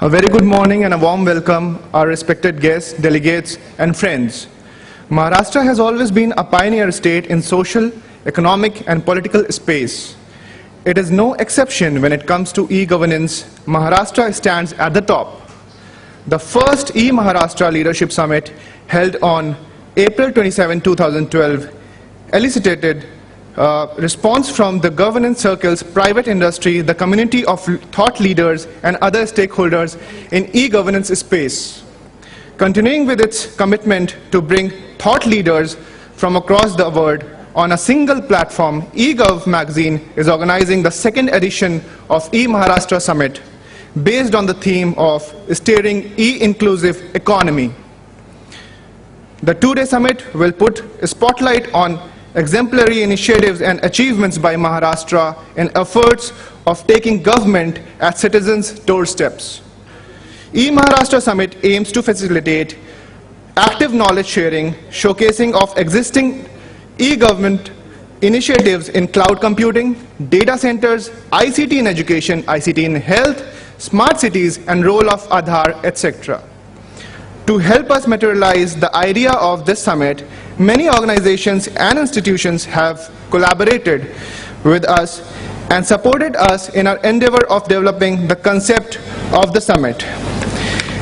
A very good morning and a warm welcome, our respected guests, delegates, and friends. Maharashtra has always been a pioneer state in social, economic, and political space. It is no exception when it comes to e-governance. Maharashtra stands at the top. The first e-Maharashtra Leadership Summit, held on April 27, 2012, elicited response from the governance circles, private industry, the community of thought leaders, and other stakeholders in e-governance space. Continuing with its commitment to bring thought leaders from across the world on a single platform, eGov magazine is organizing the second edition of e-Maharashtra Summit based on the theme of steering e-inclusive economy. The two-day summit will put a spotlight on exemplary initiatives and achievements by Maharashtra in efforts of taking government at citizens' doorsteps. E-Maharashtra Summit aims to facilitate active knowledge sharing, showcasing of existing e-government initiatives in cloud computing, data centers, ICT in education, ICT in health, smart cities, and role of Aadhaar, etc. To help us materialize the idea of this summit, many organizations and institutions have collaborated with us and supported us in our endeavor of developing the concept of the summit.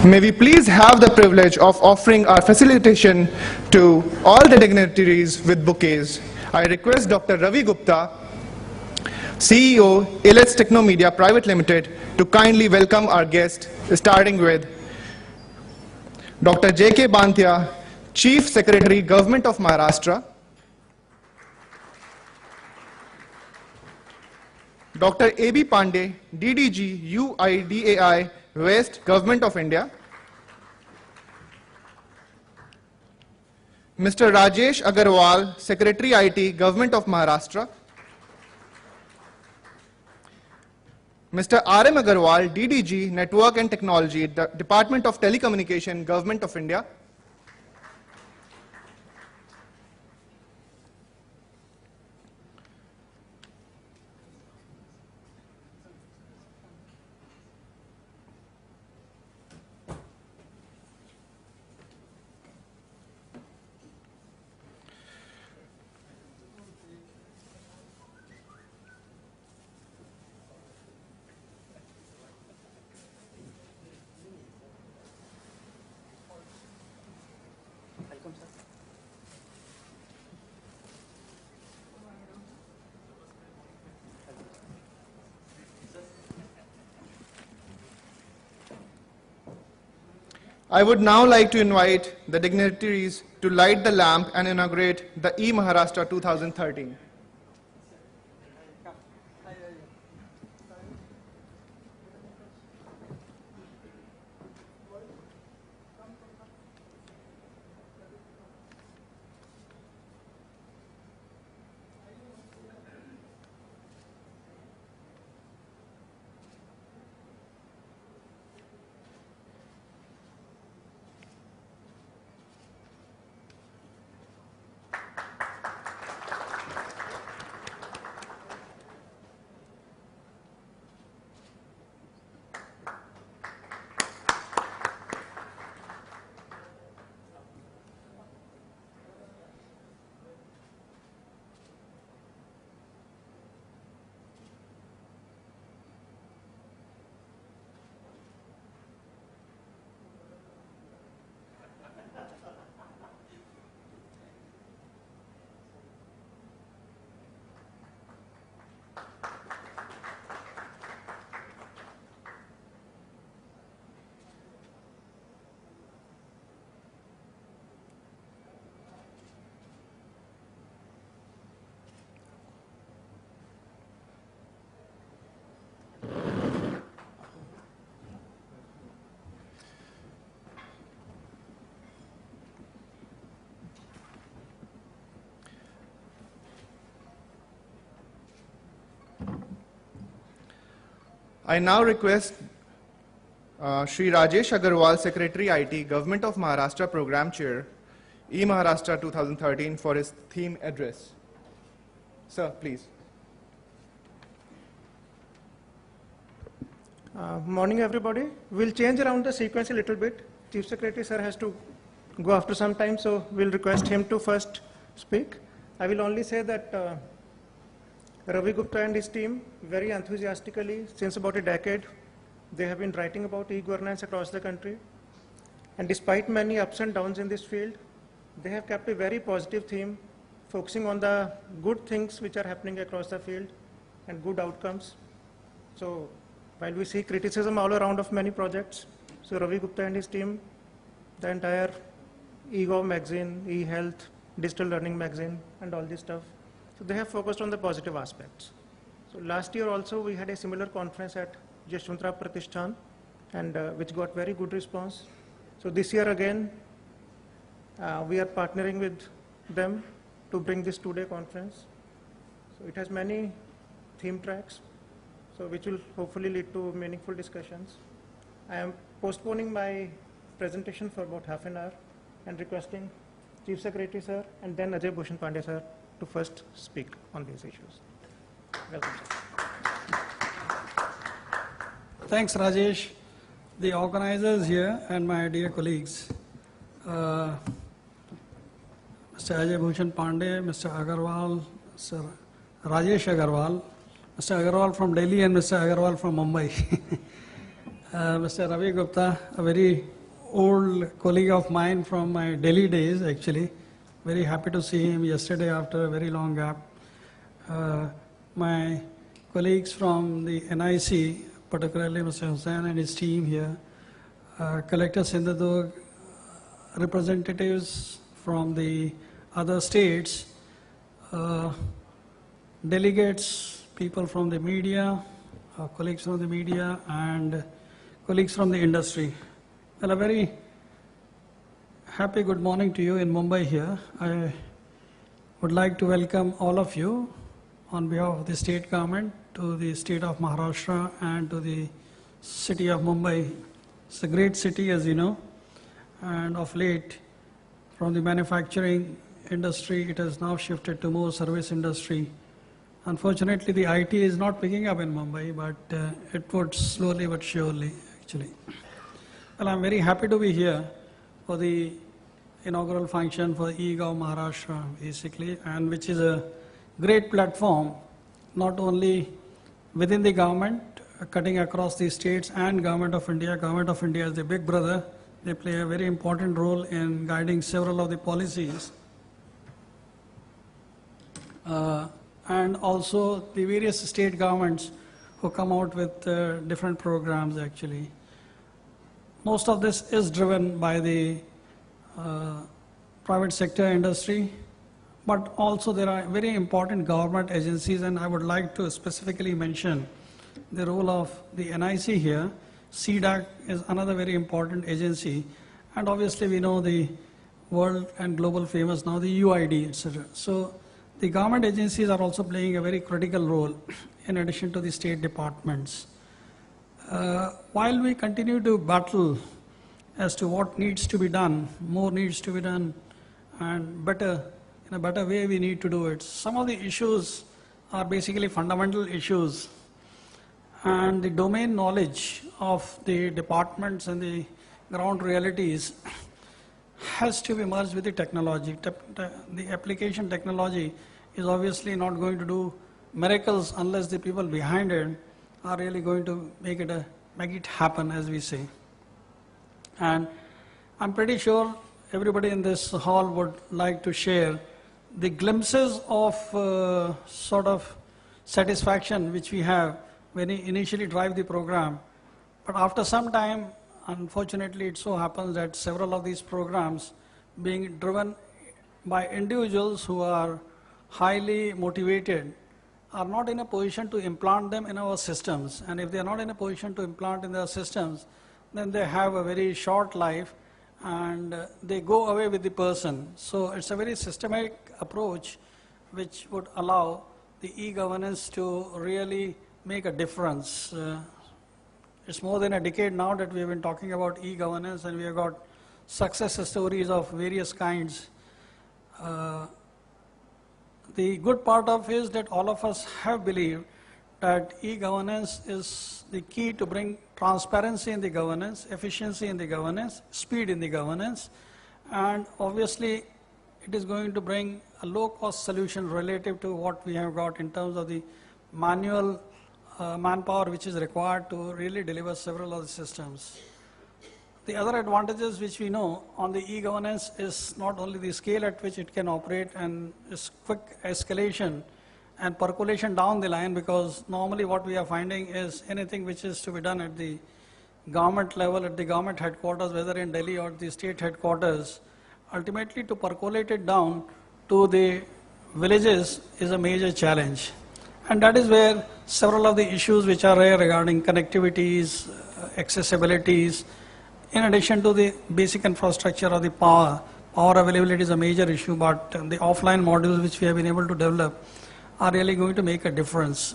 May we please have the privilege of offering our facilitation to all the dignitaries with bouquets. I request Dr. Ravi Gupta, CEO, Elets Technomedia Private Limited, to kindly welcome our guests, starting with Dr. J.K. Banthia, Chief Secretary, Government of Maharashtra. Dr. A.B. Pandey, DDG, UIDAI, West, Government of India. Mr. Rajesh Agarwal, Secretary IT, Government of Maharashtra. Mr. R.M. Agarwal, DDG, Network and Technology, Department of Telecommunication, Government of India. I would now like to invite the dignitaries to light the lamp and inaugurate the e-Maharashtra 2013. I now request Shri Rajesh Agarwal, Secretary IT, Government of Maharashtra Program Chair, e-Maharashtra 2013, for his theme address. Sir, please. Morning, everybody. We'll change around the sequence a little bit. Chief Secretary, sir, has to go after some time, so we'll request him to first speak. I will only say that Ravi Gupta and his team, very enthusiastically, since about a decade, they have been writing about e-governance across the country. And despite many ups and downs in this field, they have kept a very positive theme, focusing on the good things which are happening across the field and good outcomes. So while we see criticism all around of many projects, so Ravi Gupta and his team, the entire eGov magazine, eHealth, digital learning magazine, and all this stuff, so they have focused on the positive aspects. So last year also we had a similar conference at Yashwantrao Pratishthan, and which got very good response. So this year again, we are partnering with them to bring this two-day conference. So it has many theme tracks, so which will hopefully lead to meaningful discussions. I am postponing my presentation for about half an hour and requesting Chief Secretary sir and then Ajay Bhushan Pandey sir to first speak on these issues. Welcome, sir. Thanks, Rajesh. The organizers here and my dear colleagues, Mr. Ajay Bhushan Pandey, Mr. Agarwal, Sir Rajesh Agarwal, Mr. Agarwal from Delhi and Mr. Agarwal from Mumbai. Mr. Ravi Gupta, a very old colleague of mine from my Delhi days actually. Very happy to see him yesterday after a very long gap. My colleagues from the NIC, particularly Mr. Hussain and his team here, Collector Sindhudurg, representatives from the other states, delegates, people from the media, colleagues from the media, and colleagues from the industry. Well, a very happy good morning to you in Mumbai here. I would like to welcome all of you on behalf of the state government to the state of Maharashtra and to the city of Mumbai. It's a great city, as you know, and of late, from the manufacturing industry, it has now shifted to more service industry. Unfortunately, the IT is not picking up in Mumbai, but it would slowly but surely, actually. Well, I'm very happy to be here for the inaugural function for eGov Maharashtra, basically, and which is a great platform, not only within the government, cutting across the states and Government of India. Government of India is the big brother. They play a very important role in guiding several of the policies. And also the various state governments who come out with different programs actually. Most of this is driven by the private sector industry, but also there are very important government agencies, and I would like to specifically mention the role of the NIC here. CDAC is another very important agency, and obviously we know the world and global famous now the UID, etc. So the government agencies are also playing a very critical role in addition to the state departments. While we continue to battle as to what needs to be done, more needs to be done, and better, in a better way we need to do it. Some of the issues are basically fundamental issues, and the domain knowledge of the departments and the ground realities has to be merged with the technology. The application technology is obviously not going to do miracles unless the people behind it are really going to make it happen, as we say. And I'm pretty sure everybody in this hall would like to share the glimpses of sort of satisfaction which we have when we initially drive the program. But after some time, unfortunately, it so happens that several of these programs being driven by individuals who are highly motivated are not in a position to implant them in our systems. And if they are not in a position to implant in their systems, then they have a very short life and they go away with the person. So it's a very systematic approach which would allow the e-governance to really make a difference. It's more than a decade now that we have been talking about e-governance, and we have got success stories of various kinds. The good part of is that all of us have believed that e-governance is the key to bring transparency in the governance, efficiency in the governance, speed in the governance, and obviously it is going to bring a low-cost solution relative to what we have got in terms of the manual manpower which is required to really deliver several of the systems. The other advantages which we know on the e-governance is not only the scale at which it can operate and its quick escalation and percolation down the line, because normally what we are finding is anything which is to be done at the government level, at the government headquarters, whether in Delhi or the state headquarters, ultimately to percolate it down to the villages is a major challenge. And that is where several of the issues which are there regarding connectivities, accessibilities, in addition to the basic infrastructure of the power availability is a major issue, but the offline modules which we have been able to develop are really going to make a difference.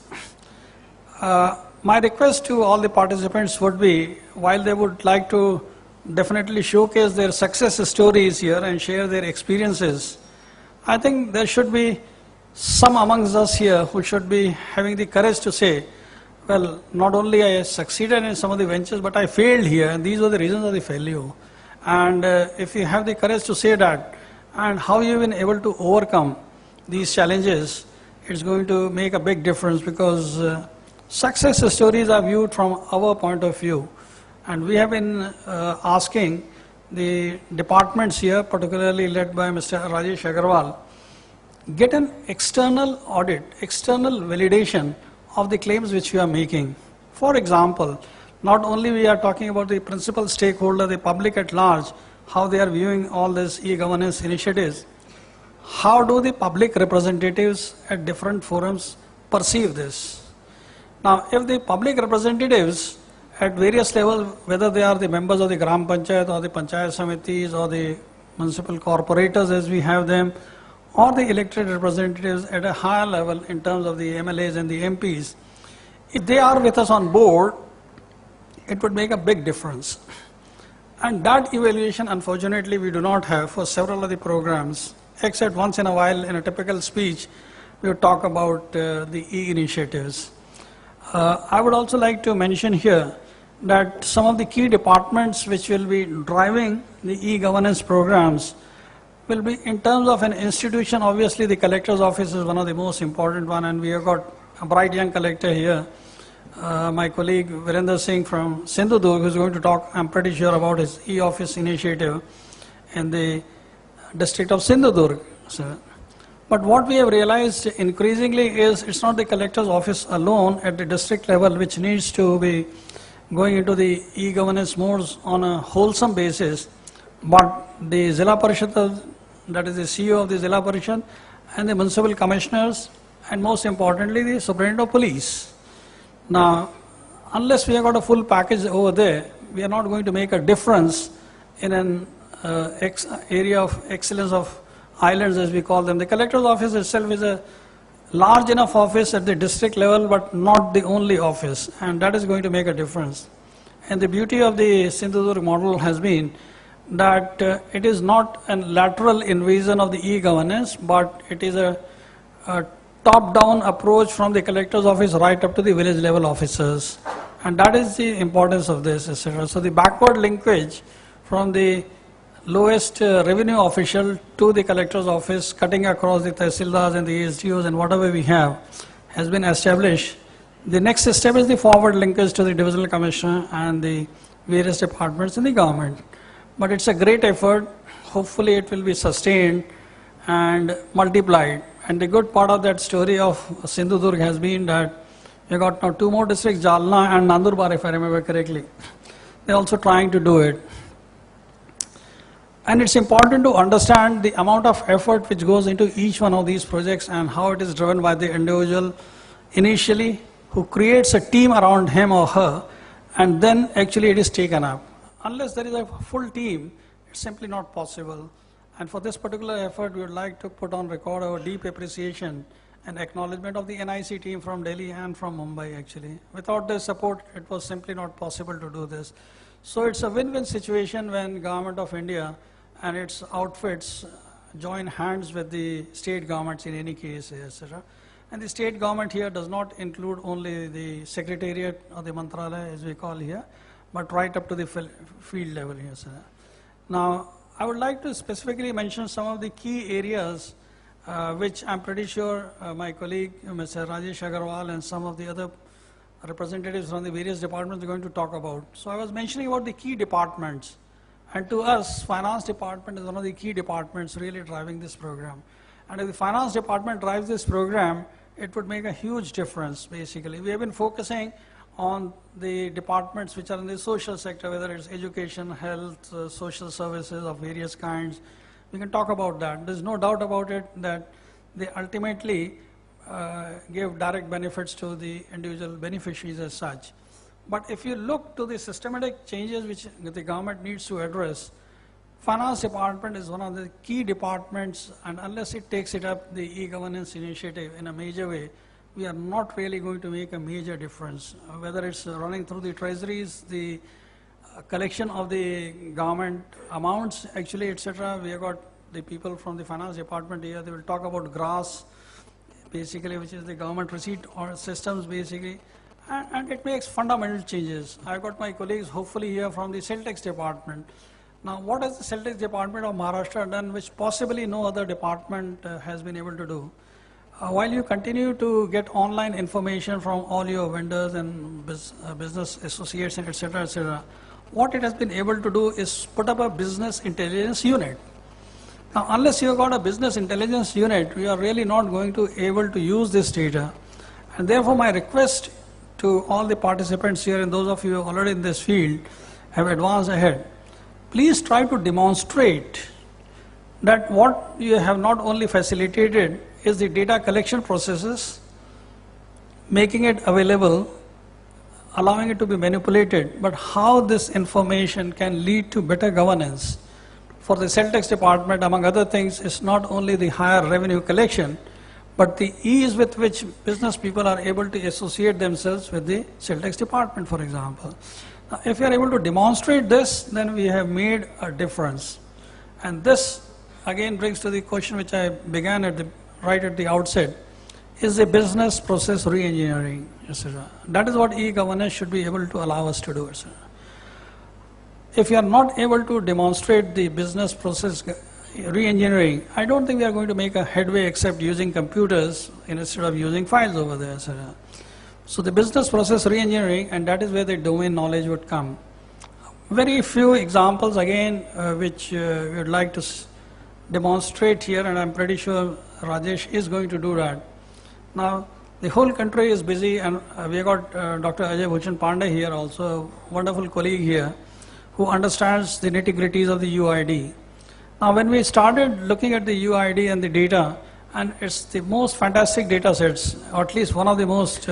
My request to all the participants would be, while they would like to definitely showcase their success stories here and share their experiences, I think there should be some amongst us here who should be having the courage to say, well, not only I succeeded in some of the ventures, but I failed here, and these were the reasons of the failure. And if you have the courage to say that, and how you've been able to overcome these challenges, it's going to make a big difference, because success stories are viewed from our point of view. And we have been asking the departments here, particularly led by Mr. Rajesh Agarwal, get an external audit, external validation of the claims which we are making. For example, not only we are talking about the principal stakeholder, the public at large, how they are viewing all these e-governance initiatives, how do the public representatives at different forums perceive this? Now, if the public representatives at various levels, whether they are the members of the Gram Panchayat or the Panchayat Samitis or the municipal corporators as we have them, or the elected representatives at a higher level in terms of the MLAs and the MPs, if they are with us on board, it would make a big difference. And that evaluation, unfortunately, we do not have for several of the programs, except once in a while in a typical speech, we would talk about the e-initiatives. I would also like to mention here that some of the key departments which will be driving the e-governance programs will be in terms of an institution. Obviously, the collector's office is one of the most important one, and we have got a bright young collector here, my colleague Virender Singh from Sindhudurg, who is going to talk, I'm pretty sure, about his e-office initiative in the district of Sindhudurg. But what we have realized increasingly is it's not the collector's office alone at the district level which needs to be going into the e-governance modes on a wholesome basis, but the Zilla Parishad, that is the CEO of the Zilla Parishad, and the municipal commissioners, and most importantly the superintendent of police. Now, unless we have got a full package over there, we are not going to make a difference in an area of excellence of islands, as we call them. The collector's office itself is a large enough office at the district level, but not the only office, and that is going to make a difference. And the beauty of the Sindhudurg model has been that it is not a lateral invasion of the e-governance, but it is a top-down approach from the collector's office right up to the village level officers. And that is the importance of this, etc. So the backward linkage from the lowest revenue official to the collector's office, cutting across the tehsildars and the SDOs and whatever we have, has been established. The next step is the forward linkage to the divisional commissioner and the various departments in the government. But it's a great effort. Hopefully it will be sustained and multiplied. And the good part of that story of Sindhudurg has been that we got now 2 more districts, Jalna and Nandurbar, if I remember correctly. They're also trying to do it. And it's important to understand the amount of effort which goes into each one of these projects and how it is driven by the individual initially, who creates a team around him or her, and then actually it is taken up. Unless there is a full team, it's simply not possible. And for this particular effort, we would like to put on record our deep appreciation and acknowledgement of the NIC team from Delhi and from Mumbai, actually. Without their support, it was simply not possible to do this. So it's a win-win situation when Government of India and its outfits join hands with the state governments in any case, etc. And the state government here does not include only the secretariat or the mantralaya as we call here, but right up to the field level here, sir. Now, I would like to specifically mention some of the key areas which I'm pretty sure my colleague, Mr. Rajesh Agarwal, and some of the other representatives from the various departments are going to talk about. So I was mentioning about the key departments. And to us, finance department is one of the key departments really driving this program. And if the finance department drives this program, it would make a huge difference, basically. We have been focusing on the departments which are in the social sector, whether it's education, health, social services of various kinds. We can talk about that. There's no doubt about it that they ultimately give direct benefits to the individual beneficiaries as such. But if you look to the systematic changes which the government needs to address, finance department is one of the key departments, and unless it takes it up the e-governance initiative in a major way, we are not really going to make a major difference. Whether it's running through the treasuries, the collection of the government amounts, actually, etc. We have got the people from the finance department here. They will talk about GRAS, basically, which is the government receipt or systems, basically. And it makes fundamental changes. I've got my colleagues, hopefully, here from the Cell Tax department. Now, what has the Cell Tax department of Maharashtra done, which possibly no other department has been able to do? While you continue to get online information from all your vendors and business associates, etc., what it has been able to do is put up a business intelligence unit. Now, unless you've got a business intelligence unit, we are really not going to able to use this data. And therefore, my request to all the participants here and those of you already in this field have advanced ahead. Please try to demonstrate that what you have not only facilitated is the data collection processes, making it available, allowing it to be manipulated, but how this information can lead to better governance. For the Cell Tax department, among other things, is not only the higher revenue collection, but the ease with which business people are able to associate themselves with the Cell Tax department, for example. Now, if you are able to demonstrate this, then we have made a difference. And this, again, brings to the question which I began right at the outset, is a business process re-engineering, etc. That is what e-governance should be able to allow us to do, etc. If you are not able to demonstrate the business process re-engineering, I don't think we are going to make a headway except using computers instead of using files over there, etc. So the business process re-engineering, and that is where the domain knowledge would come. Very few examples again which we would like to demonstrate here, and I'm pretty sure Rajesh is going to do that. Now, the whole country is busy, and we have got Dr. Ajay Bhushan Pandey here also, a wonderful colleague here, who understands the nitty-gritties of the UID. Now, when we started looking at the UID and the data, and it's the most fantastic data sets, or at least one of the most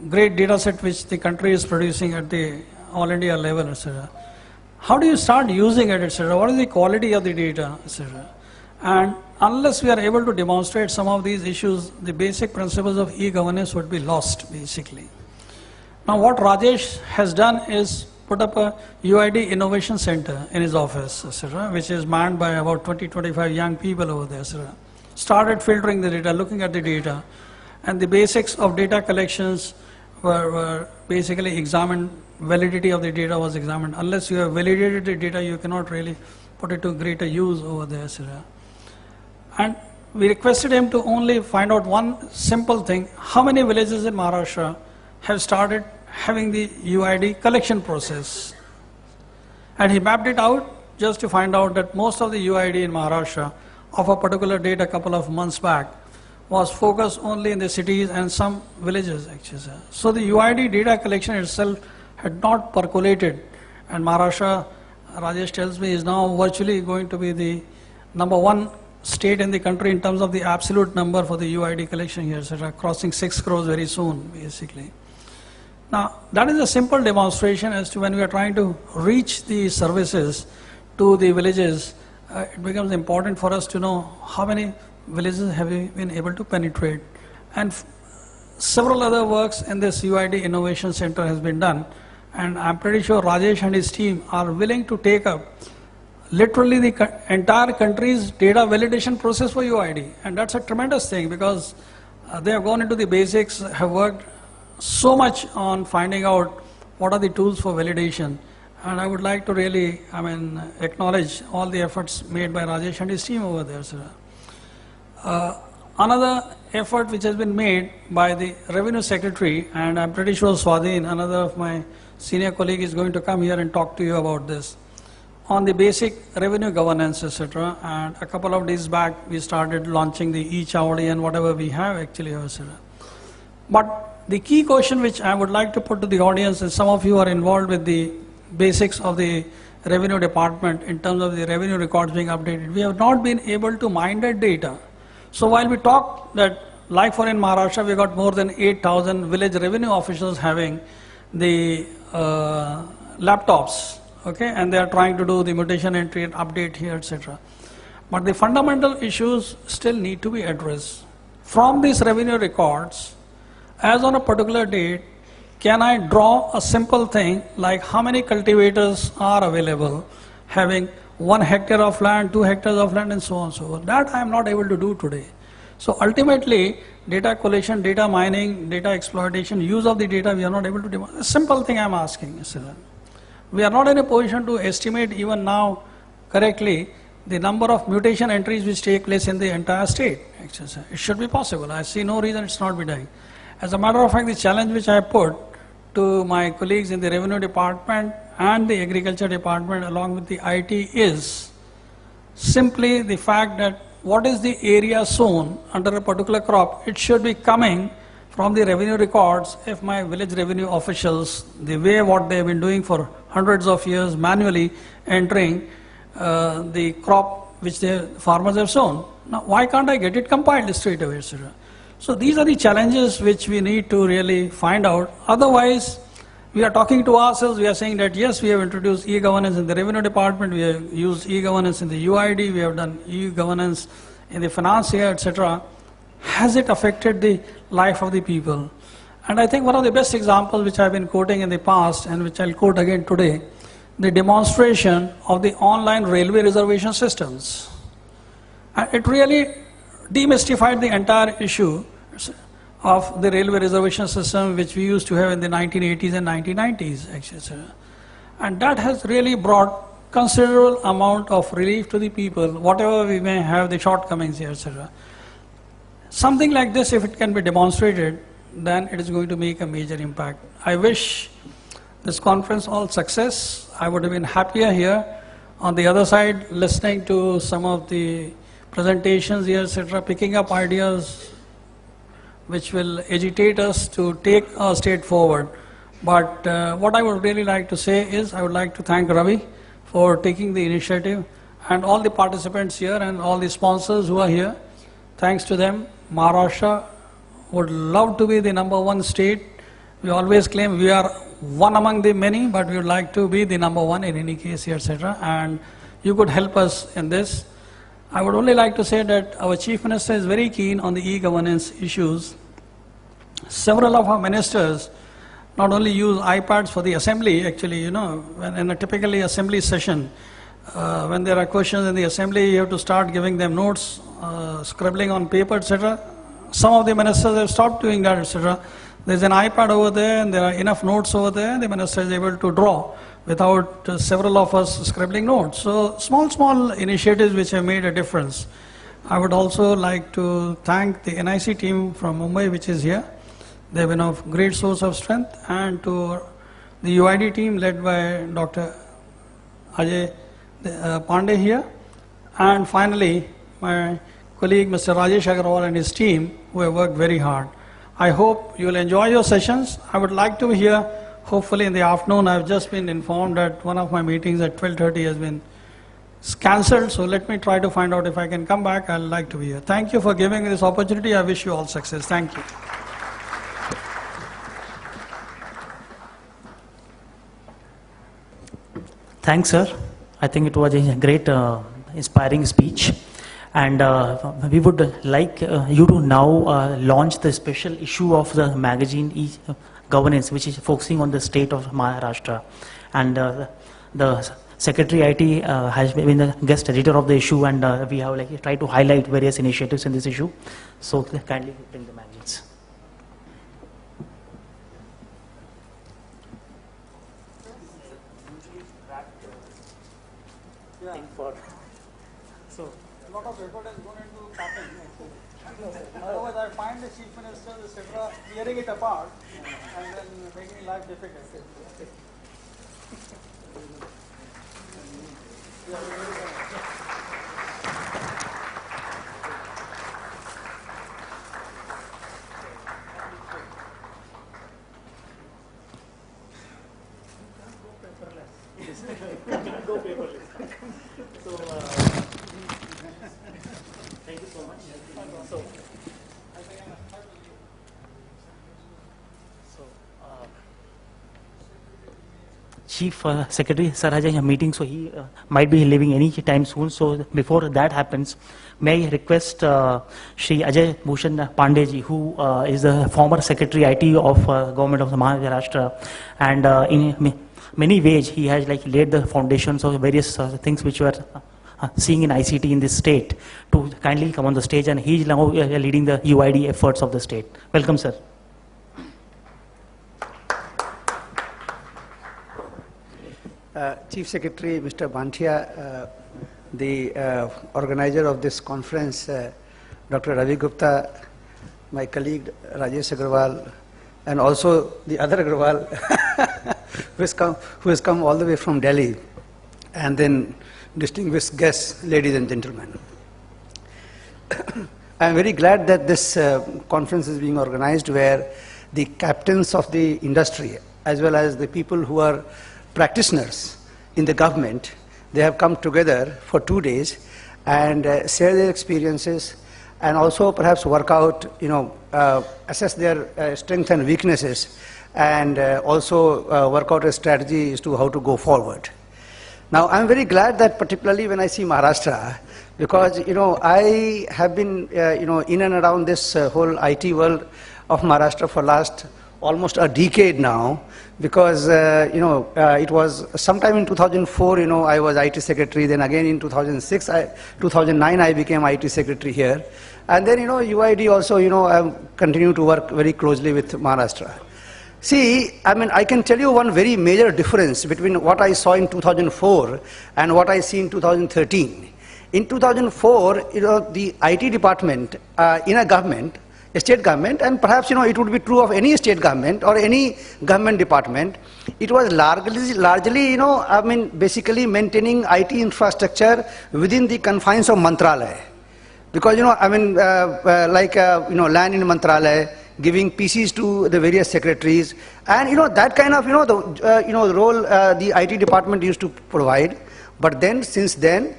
great data set which the country is producing at the all India level, etc. How do you start using it, etc.? What is the quality of the data, etc.? And unless we are able to demonstrate some of these issues, the basic principles of e-governance would be lost, basically. Now, what Rajesh has done is put up a UID Innovation Center in his office, etc., which is manned by about 20-25 young people over there, etc. Started filtering the data, looking at the data, and the basics of data collections were basically examined. Validity of the data was examined. Unless you have validated the data, you cannot really put it to greater use over there, etc. And we requested him to only find out one simple thing: how many villages in Maharashtra have started having the UID collection process? And he mapped it out just to find out that most of the UID in Maharashtra of a particular date a couple of months back was focused only in the cities and some villages, actually. So the UID data collection itself had not percolated, and Maharashtra, Rajesh tells me, is now virtually going to be the #1 state in the country in terms of the absolute number for the UID collection here, etc., crossing 6 crores very soon, basically. Now, that is a simple demonstration as to when we are trying to reach the services to the villages, it becomes important for us to know how many villages have we been able to penetrate. And several other works in this UID Innovation Center has been done, and I'm pretty sure Rajesh and his team are willing to take up literally the entire country's data validation process for UID. And that's a tremendous thing because they have gone into the basics, have worked so much on finding out what are the tools for validation. And I would like to really, acknowledge all the efforts made by Rajesh and his team over there, sir. Another effort which has been made by the Revenue Secretary, and I'm pretty sure Swadhin, another of my senior colleague, is going to come here and talk to you about this, on the basic revenue governance, etc. And a couple of days back, we started launching the e-Chawdi and whatever we have actually, etc. But the key question which I would like to put to the audience is, some of you are involved with the basics of the revenue department in terms of the revenue records being updated. We have not been able to mine that data. So while we talk that, like for in Maharashtra, we got more than 8,000 village revenue officials having the laptops, okay, and they are trying to do the mutation entry and update here, etc. But the fundamental issues still need to be addressed. From these revenue records, as on a particular date, can I draw a simple thing like how many cultivators are available, having 1 hectare of land, 2 hectares of land, and so on and so forth. That I am not able to do today. So ultimately, data collection, data mining, data exploitation, use of the data, we are not able to do. A simple thing I am asking, sir. We are not in a position to estimate even now correctly the number of mutation entries which take place in the entire state. Actually, sir. It should be possible. I see no reason it's not be done. As a matter of fact, the challenge which I put to my colleagues in the revenue department and the agriculture department along with the IT is simply the fact that what is the area sown under a particular crop, it should be coming from the revenue records. If my village revenue officials, the way what they have been doing for hundreds of years, manually entering the crop which the farmers have sown. Now, why can't I get it compiled straight away, etc.? So these are the challenges which we need to really find out. Otherwise, we are talking to ourselves, we are saying that yes, we have introduced e-governance in the revenue department, we have used e-governance in the UID, we have done e-governance in the finance here, etc. Has it affected the life of the people? And I think one of the best examples which I have been quoting in the past and which I'll quote again today, the demonstration of the online railway reservation systems. And it really demystified the entire issue of the railway reservation system which we used to have in the 1980s and 1990s, etc. And that has really brought considerable amount of relief to the people, whatever we may have the shortcomings here, etc. Something like this, if it can be demonstrated, then it is going to make a major impact. I wish this conference all success. I would have been happier here on the other side, listening to some of the presentations here, etc., picking up ideas which will agitate us to take our state forward. But what I would really like to say is, I would like to thank Ravi for taking the initiative and all the participants here and all the sponsors who are here. Thanks to them, Maharashtra would love to be the #1 state. We always claim we are one among the many, but we would like to be the #1 in any case here, etc. And you could help us in this. I would only like to say that our Chief Minister is very keen on the e-governance issues. Several of our ministers not only use iPads for the assembly, actually, you know, when in a typically assembly session, when there are questions in the assembly, you have to start giving them notes, scribbling on paper, etc. Some of the ministers have stopped doing that, etc. There's an iPad over there and there are enough notes over there, the minister is able to draw without several of us scribbling notes. So small initiatives which have made a difference. I would also like to thank the NIC team from Mumbai which is here. They've been of great source of strength, and to the UID team led by Dr. Ajay Pandey here. And finally, my colleague Mr. Rajesh Agarwal and his team who have worked very hard. I hope you will enjoy your sessions. I would like to be here hopefully in the afternoon. I've just been informed that one of my meetings at 12:30 has been cancelled, so let me try to find out if I can come back. I'd like to be here. Thank you for giving me this opportunity. I wish you all success. Thank you. Thanks, sir. I think it was a great, inspiring speech. And we would like you to now launch the special issue of the magazine e-governance, which is focusing on the state of Maharashtra. And the Secretary IT has been the guest editor of the issue, and we have like tried to highlight various initiatives in this issue. So kindly bring the magazines. So, a lot of effort has gone into cutting. Otherwise, I find the chief minister, etc., tearing it apart and then making life difficult. Thank you so much. Chief Secretary Sir has a meeting, so he might be leaving any time soon. So before that happens, may I request Shri Ajay Bhushan Pandey ji, who is the former Secretary IT of Government of the Maharashtra, and in many ways he has like laid the foundations of various things which were seeing in ICT in this state, to kindly come on the stage, and he is now leading the UID efforts of the state. Welcome, sir. Chief Secretary Mr. Bhantia, the organizer of this conference, Dr. Ravi Gupta, my colleague Rajesh Agarwal, and also the other Agarwal who has come all the way from Delhi, and then distinguished guests, ladies and gentlemen. I am very glad that this conference is being organized, where the captains of the industry, as well as the people who are practitioners in the government, they have come together for 2 days and share their experiences, and also perhaps work out, assess their strengths and weaknesses, and also work out a strategy as to how to go forward. Now, I'm very glad that particularly when I see Maharashtra, because, I have been, in and around this whole IT world of Maharashtra for last almost a decade now, because, it was sometime in 2004, I was IT secretary, then again in 2009 I became IT secretary here. And then, UID also, I continue to work very closely with Maharashtra. See, I can tell you one very major difference between what I saw in 2004 and what I see in 2013. In 2004, the IT department in a government, a state government, and perhaps it would be true of any state government or any government department, it was largely basically maintaining IT infrastructure within the confines of Mantralaya. Because land in Mantralaya, giving PCs to the various secretaries, and that kind of the role the IT department used to provide. But then, since then,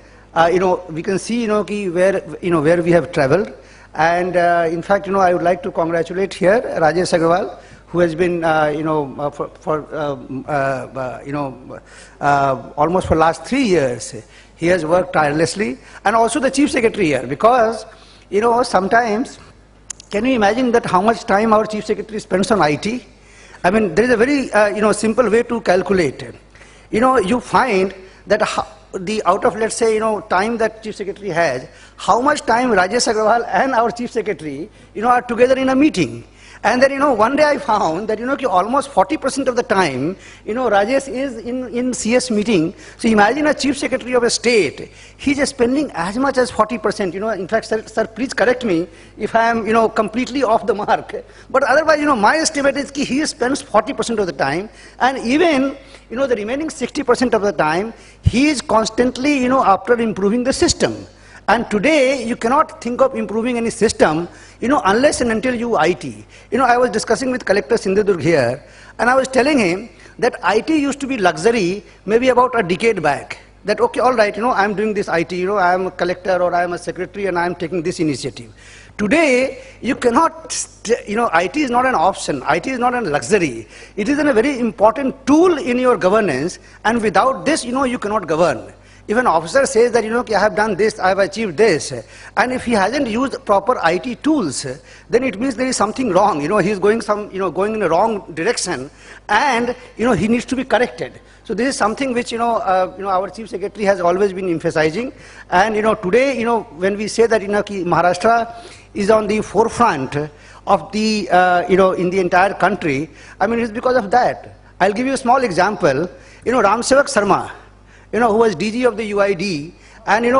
we can see where we have traveled. And in fact, I would like to congratulate here Rajesh Agarwal, who has been, almost for last 3 years, he has worked tirelessly, and also the Chief Secretary here, because, sometimes, can you imagine that how much time our Chief Secretary spends on IT? There is a very, simple way to calculate. You find that out of, let's say, time that Chief Secretary has, how much time Rajesh Agarwal and our Chief Secretary, are together in a meeting. And then, one day I found that, almost 40% of the time, Rajesh is in CS meeting. So imagine a Chief Secretary of a state, he's spending as much as 40%. In fact, sir, please correct me if I am, completely off the mark. But otherwise, my estimate is that he spends 40% of the time. And even, the remaining 60% of the time, he is constantly, after improving the system. And today, you cannot think of improving any system, unless and until you IT. I was discussing with Collector Sindhudurg here, and I was telling him that IT used to be luxury maybe about a decade back. That, okay, all right, I'm doing this IT, I am a collector or I am a secretary and I am taking this initiative. Today, you cannot, IT is not an option, IT is not a luxury. It is a very important tool in your governance, and without this, you cannot govern. if an officer says that, I have done this, I have achieved this, and if he hasn't used proper IT tools, then it means there is something wrong. He is going going in a wrong direction, and, he needs to be corrected. So this is something which, our Chief Secretary has always been emphasizing. And, today, when we say that, Maharashtra is on the forefront of the, in the entire country, I mean, it's because of that. I'll give you a small example. Ram Sevak Sarma, who was DG of the UID, and in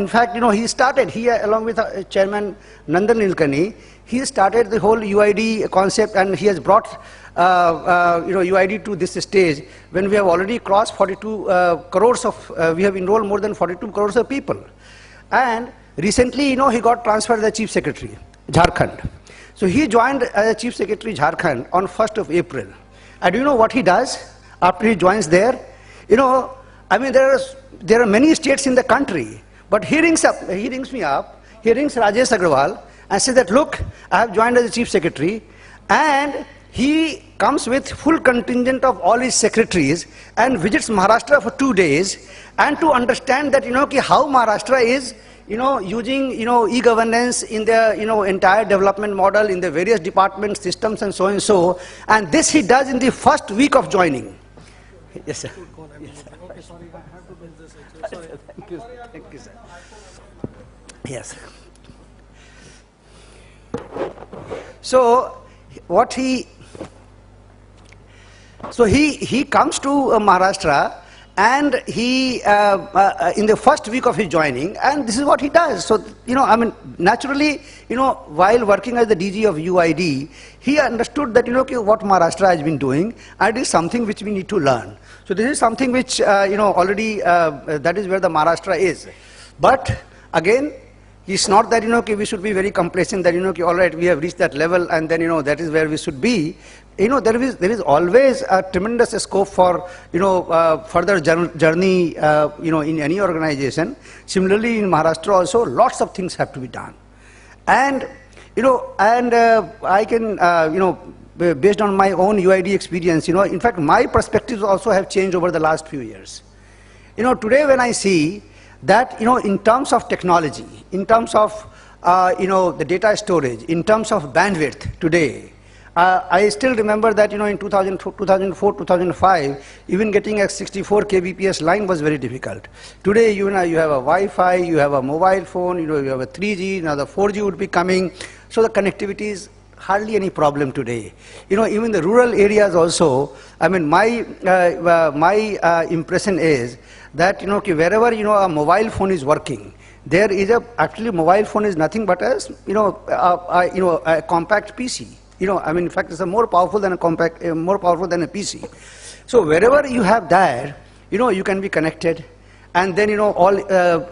fact, he started, along with Chairman Nandan Nilekani, he started the whole UID concept, and he has brought UID to this stage when we have already crossed 42 crores of, we have enrolled more than 42 crores of people. And recently, he got transferred as the Chief Secretary, Jharkhand. So he joined as Chief Secretary Jharkhand on 1st of April. And do you know what he does after he joins there? I mean, there are many states in the country, but he rings me up, he rings Rajesh Agrawal and says that, look, I have joined as the Chief Secretary, and he comes with full contingent of all his secretaries and visits Maharashtra for 2 days, and to understand that, how Maharashtra is, using, e-governance in the, entire development model, in the various department systems and so and so. And this he does in the first week of joining. Yes, sir. Yes, sir. Okay, sorry, I have to build this actually. Sorry. Thank you, sir. Yes. So, what he comes to Maharashtra, and he, in the first week of his joining, and this is what he does. So, I mean, naturally, while working as the DG of UID, he understood that, what Maharashtra has been doing, and it is something which we need to learn. So this is something which, already, that is where the Maharashtra is. But, again, it's not that, we should be very complacent that, all right, we have reached that level, and then, that is where we should be. There is always a tremendous scope for, further journey, in any organization. Similarly, in Maharashtra also, lots of things have to be done. And, I can, based on my own UID experience, in fact, my perspectives also have changed over the last few years. Today when I see that, in terms of technology, in terms of, the data storage, in terms of bandwidth today, I still remember that, in 2004, 2005, even getting a 64 kbps line was very difficult. Today, you have a Wi-Fi, you have a mobile phone, you have a 3G, now the 4G would be coming, so the connectivity is hardly any problem today. Even the rural areas also, I mean, my impression is that, wherever, a mobile phone is working, there is actually mobile phone is nothing but a compact PC. I mean, in fact, it's more powerful than more powerful than a PC. So wherever you have that, you can be connected, and then, all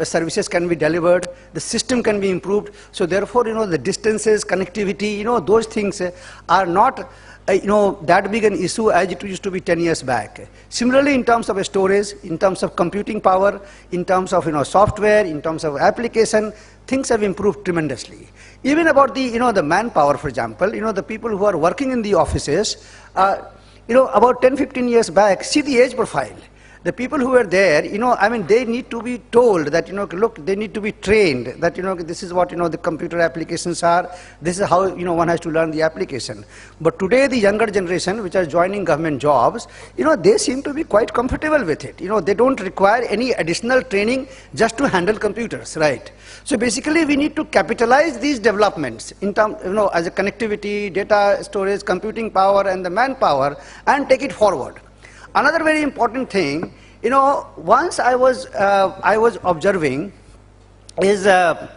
services can be delivered, the system can be improved. So therefore, the distances, connectivity, those things are not, that big an issue as it used to be 10 years back. Similarly, in terms of storage, in terms of computing power, in terms of, software, in terms of application, things have improved tremendously. Even about the, the manpower, for example, the people who are working in the offices, about 10, 15 years back, see the age profile. The people who are there, I mean, they need to be told that, look, they need to be trained that, this is what, the computer applications are, this is how, one has to learn the application. But today, the younger generation, which are joining government jobs, they seem to be quite comfortable with it. They don't require any additional training just to handle computers, right? So basically, we need to capitalize these developments in terms, as a connectivity, data storage, computing power, and the manpower, and take it forward. Another very important thing, once I was observing is, in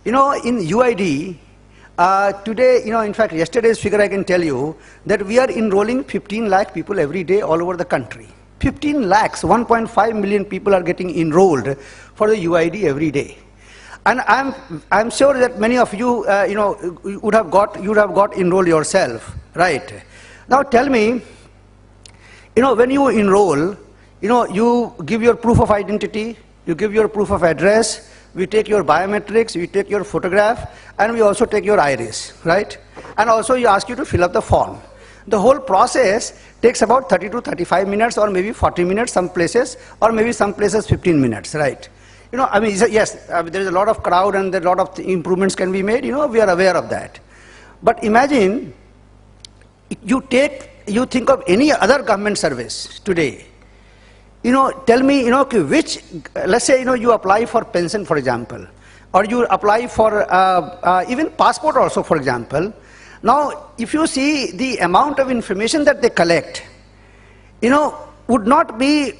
UID, today, in fact, yesterday's figure I can tell you that we are enrolling 15 lakh people every day all over the country. 15 lakhs, 1.5 million people are getting enrolled for the UID every day. And I'm sure that many of you, you would have got enrolled yourself, right? Now tell me, when you enroll, you give your proof of identity, you give your proof of address, we take your biometrics, we take your photograph, and we also take your iris, right? And also we ask you to fill up the form. The whole process takes about 30 to 35 minutes or maybe 40 minutes some places, or maybe some places 15 minutes, right? You know, I mean, yes, there is a lot of crowd and a lot of improvements can be made, you know, we are aware of that. But imagine, you think of any other government service today. You know, tell me, you know, which, let's say, you know, you apply for pension, for example, or you apply for even passport also, for example. Now, if you see the amount of information that they collect, you know, would not be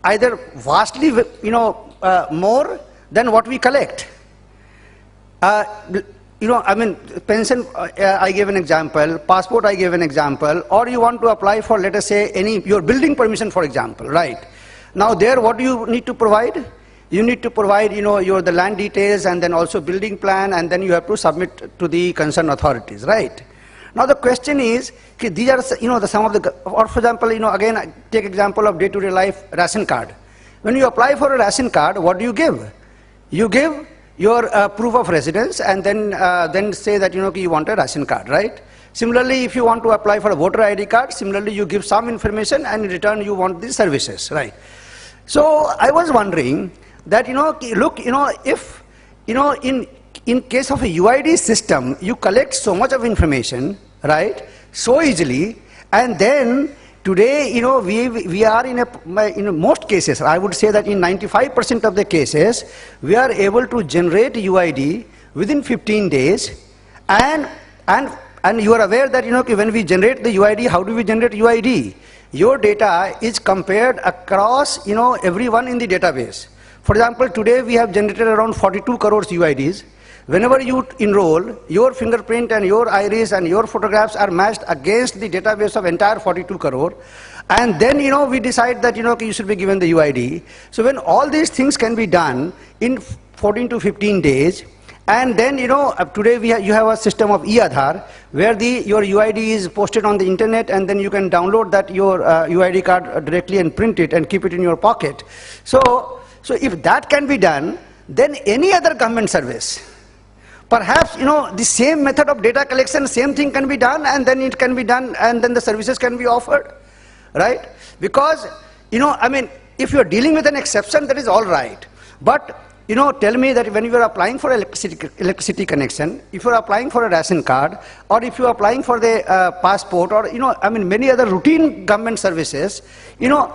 either vastly, you know, more than what we collect. You know, I mean, pension, I gave an example, passport, I gave an example, or you want to apply for, let us say, your building permission, for example, right? Now there, what do you need to provide? You need to provide, you know, the land details and then also building plan, and then you have to submit to the concerned authorities, right? Now the question is, these are, you know, some of the, or for example, you know, again, I take example of day-to-day life ration card. When you apply for a ration card, what do you give? You give your proof of residence and then say that, you know, you want a ration card, right? Similarly, if you want to apply for a voter ID card, similarly you give some information and in return you want these services, right? So I was wondering that, you know, look, you know, if, you know, in case of a UID system, you collect so much of information, right, so easily, and then today, you know, we are in most cases, I would say that in 95% of the cases, we are able to generate UID within 15 days, and you are aware that, you know, when we generate the UID, how do we generate UID? Your data is compared across, you know, everyone in the database. For example, today we have generated around 42 crores UIDs. Whenever you enroll, your fingerprint and your iris and your photographs are matched against the database of entire 42 crore. And then, you know, we decide that, you know, you should be given the UID. So when all these things can be done in 14 to 15 days, and then, you know, today you have a system of e-Aadhaar, where your UID is posted on the internet, and then you can download that your UID card directly and print it and keep it in your pocket. So if that can be done, then any other government service, perhaps, you know, the same method of data collection, same thing can be done, and then it can be done, and then the services can be offered, right? Because, you know, I mean, if you are dealing with an exception, that is all right. But, you know, tell me that when you are applying for electricity connection, if you are applying for a ration card, or if you are applying for the passport, or, you know, I mean, many other routine government services, you know,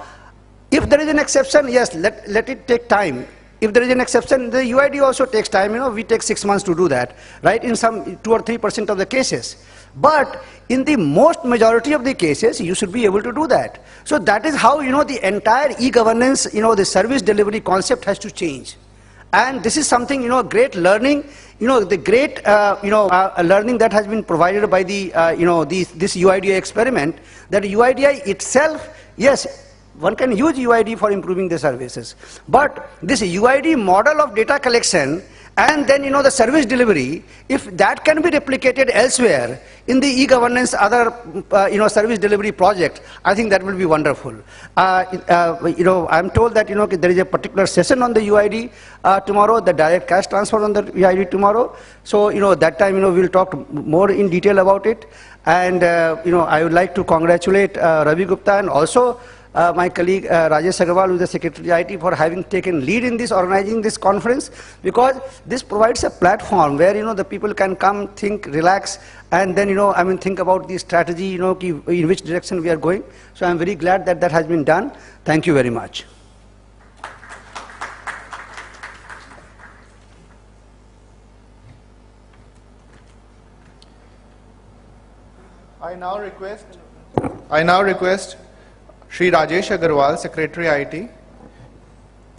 if there is an exception, yes, let it take time. If there is an exception, the UID also takes time, you know, we take 6 months to do that, right, in some 2 or 3% of the cases. But in the most majority of the cases, you should be able to do that. So that is how, you know, the entire e-governance, you know, the service delivery concept has to change. And this is something, you know, great learning, you know, the great, learning that has been provided by the, this UIDI experiment, that UIDI itself, yes, one can use UID for improving the services. But this UID model of data collection and then, you know, the service delivery, if that can be replicated elsewhere in the e-governance, other, service delivery project, I think that will be wonderful. You know, I'm told that, you know, there is a particular session on the UID tomorrow, the direct cash transfer on the UID tomorrow. So, you know, that time, you know, we'll talk more in detail about it. And, you know, I would like to congratulate Ravi Gupta and also my colleague Rajesh Agarwal, who is the Secretary IT, for having taken lead in this, organizing this conference, because this provides a platform where, you know, the people can come, think, relax, and then, you know, I mean, think about the strategy, you know, in which direction we are going. So I'm very glad that that has been done. Thank you very much. I now request Shri Rajesh Agarwal, Secretary IT,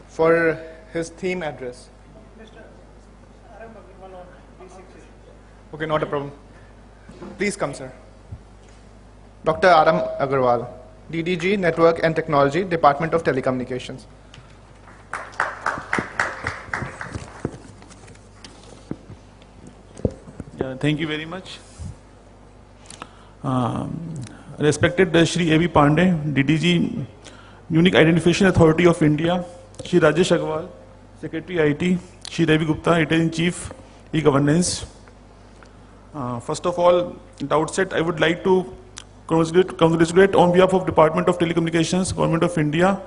for his theme address. Okay, not a problem. Please come, sir. Dr. Aram Agarwal, DDG, Network and Technology, Department of Telecommunications. Yeah, thank you very much. Respected Shri A.B. Pandey, DDG, Unique Identification Authority of India, Shri Rajesh Agarwal, Secretary IT, Shri Ravi Gupta, Editor-in-Chief, E-Governance. First of all, at the outset, I would like to congratulate on behalf of Department of Telecommunications, Government of India,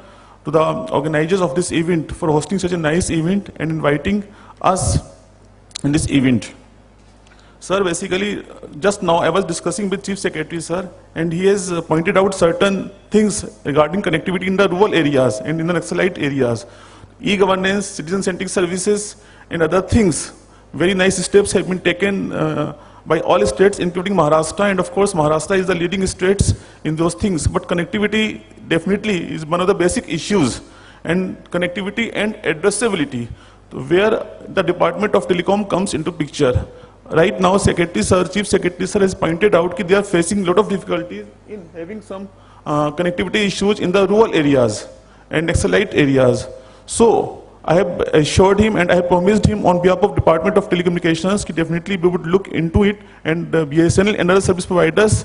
to the organizers of this event for hosting such a nice event and inviting us in this event. Sir, basically, just now I was discussing with Chief Secretary, sir, and he has pointed out certain things regarding connectivity in the rural areas and in the Naxalite areas. E-governance, citizen-centric services, and other things. Very nice steps have been taken by all states, including Maharashtra, and of course, Maharashtra is the leading states in those things. But connectivity definitely is one of the basic issues, and connectivity and addressability, where the Department of Telecom comes into picture. Right now, Secretary Sir, Chief Secretary Sir has pointed out that they are facing a lot of difficulties in having some connectivity issues in the rural areas and Naxalite areas. So, I have assured him and I have promised him on behalf of Department of Telecommunications that definitely we would look into it, and BSNL and other service providers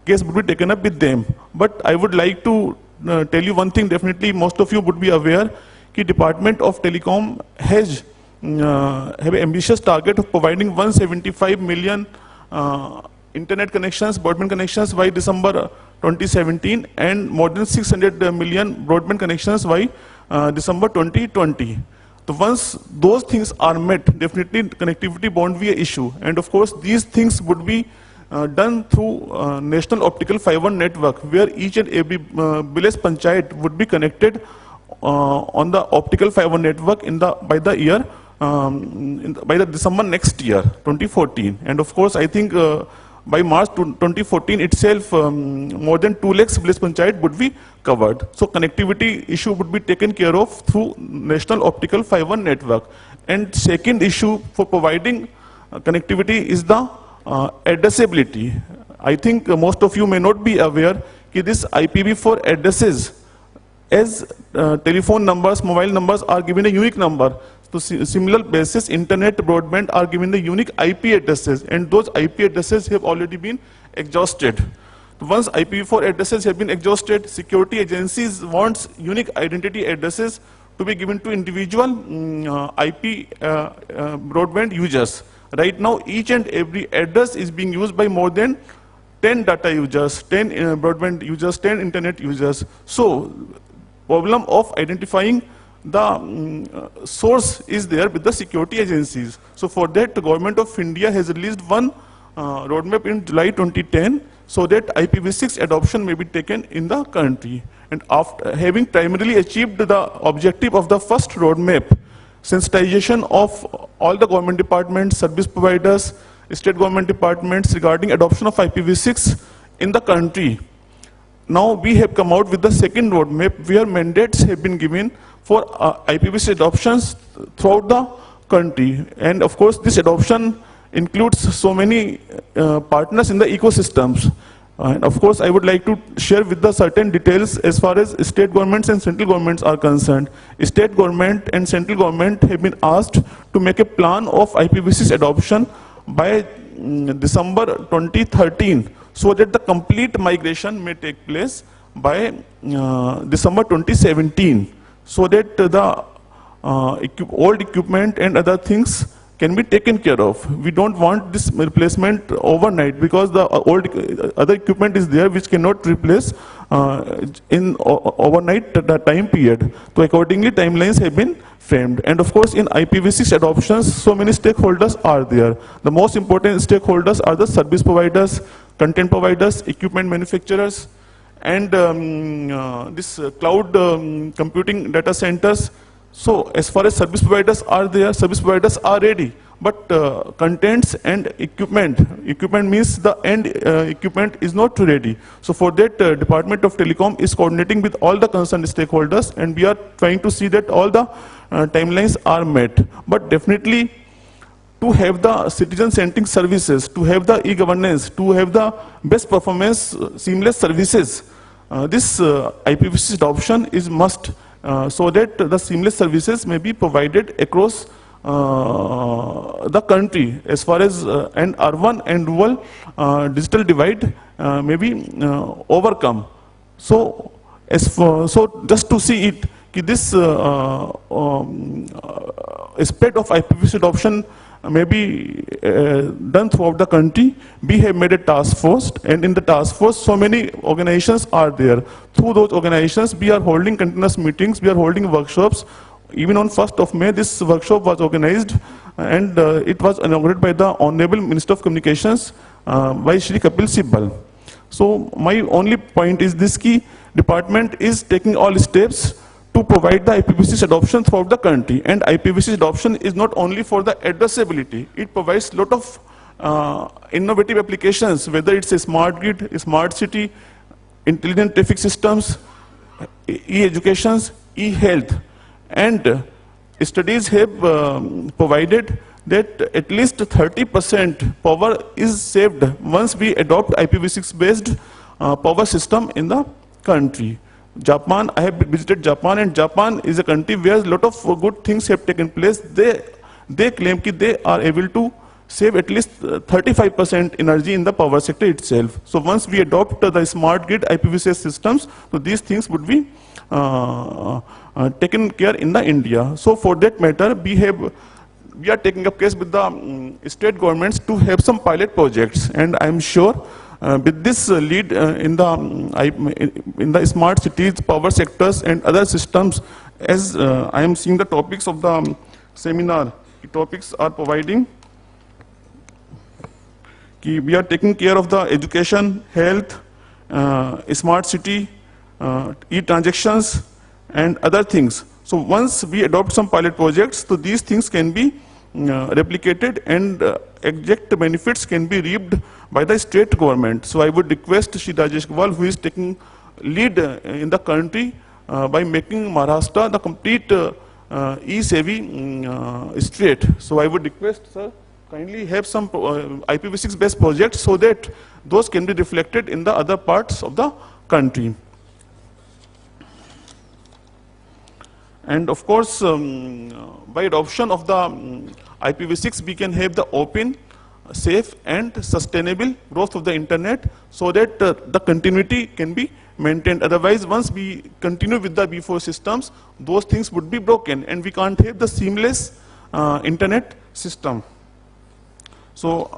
case would be taken up with them. But I would like to tell you one thing, definitely most of you would be aware that Department of Telecom has have an ambitious target of providing 175 million internet connections, broadband connections by December 2017, and more than 600 million broadband connections by December 2020. So once those things are met, definitely connectivity won't be an issue. And of course, these things would be done through National Optical Fiber Network, where each and every village panchayat would be connected on the optical fiber network by the December next year, 2014. And of course, I think by March 2014 itself, more than 2 lakhs village panchayat would be covered. So connectivity issue would be taken care of through National Optical Fiber Network. And second issue for providing connectivity is the addressability. I think most of you may not be aware that this IPv4 addresses, as telephone numbers, mobile numbers are given a unique number. So similar basis, internet, broadband are given the unique IP addresses, and those IP addresses have already been exhausted. Once IPv4 addresses have been exhausted, security agencies want unique identity addresses to be given to individual IP broadband users. Right now, each and every address is being used by more than 10 data users, 10 broadband users, 10 internet users. So, problem of identifying the source is there with the security agencies. So for that, the Government of India has released one roadmap in July 2010, so that IPv6 adoption may be taken in the country. And after having primarily achieved the objective of the first roadmap, sensitization of all the government departments, service providers, state government departments regarding adoption of IPv6 in the country, now we have come out with the second roadmap, where mandates have been given for IPv6 adoptions throughout the country. And of course, this adoption includes so many partners in the ecosystems. And of course, I would like to share with the certain details as far as state governments and central governments are concerned. State government and central government have been asked to make a plan of IPv6 adoption by December 2013, so that the complete migration may take place by December 2017. So that the old equipment and other things can be taken care of. We don't want this replacement overnight, because the old other equipment is there which cannot replace in overnight the time period. So accordingly, timelines have been framed. And of course, in IPv6 adoptions, so many stakeholders are there. The most important stakeholders are the service providers, content providers, equipment manufacturers, and this cloud computing data centers. So as far as service providers are there, service providers are ready, but contents and equipment means the end equipment is not ready. So for that, Department of Telecom is coordinating with all the concerned stakeholders, and we are trying to see that all the timelines are met. But definitely, to have the citizen-centric services, to have the e-governance, to have the best performance, seamless services, this IPv6 adoption is must, so that the seamless services may be provided across the country, as far as an urban and rural digital divide may be overcome. So, so just to see it, this aspect of IPv6 adoption may be done throughout the country. We have made a task force, and in the task force, so many organizations are there. Through those organizations, we are holding continuous meetings, we are holding workshops. Even on 1st of May, this workshop was organized, and it was inaugurated by the Honorable Minister of Communications, by Shri Kapil Sibal. So my only point is this: key department is taking all steps to provide the IPv6 adoption throughout the country. And IPv6 adoption is not only for the addressability, it provides a lot of innovative applications, whether it's a smart grid, a smart city, intelligent traffic systems, e-educations, e-health. And studies have provided that at least 30% power is saved once we adopt IPv6 based power system in the country. Japan, I have visited Japan, and Japan is a country where a lot of good things have taken place. They claim that they are able to save at least 35% energy in the power sector itself. So once we adopt the smart grid IPv6 systems, so these things would be taken care in the India. So for that matter, we are taking up case with the state governments to have some pilot projects, and I am sure with this lead in the smart cities, power sectors, and other systems, as I am seeing the topics of the seminar, the topics are providing. We are taking care of the education, health, smart city, e-transactions, and other things. So once we adopt some pilot projects, so these things can be replicated, and exact benefits can be reaped by the state government. So I would request Shri Rajesh Agarwal, who is taking lead in the country by making Maharashtra the complete e-savvy state. So I would request, sir, kindly have some IPv6 based projects so that those can be reflected in the other parts of the country. And of course, by adoption of the IPv6, we can have the open, safe, and sustainable growth of the internet, so that the continuity can be maintained. Otherwise, once we continue with the before systems, those things would be broken, and we can't have the seamless internet system. So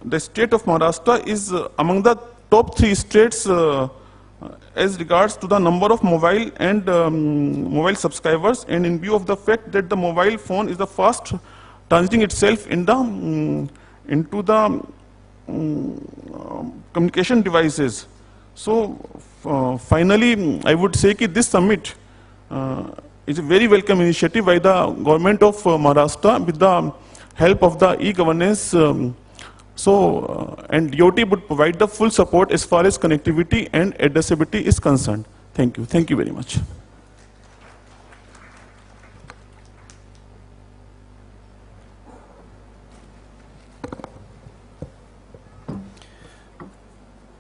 the state of Maharashtra is among the top 3 states as regards to the number of mobile and mobile subscribers, and in view of the fact that the mobile phone is the fast transiting itself in the, into the communication devices. So finally, I would say that this summit is a very welcome initiative by the government of Maharashtra with the help of the e-governance. And DOT would provide the full support as far as connectivity and addressability is concerned. Thank you. Thank you very much.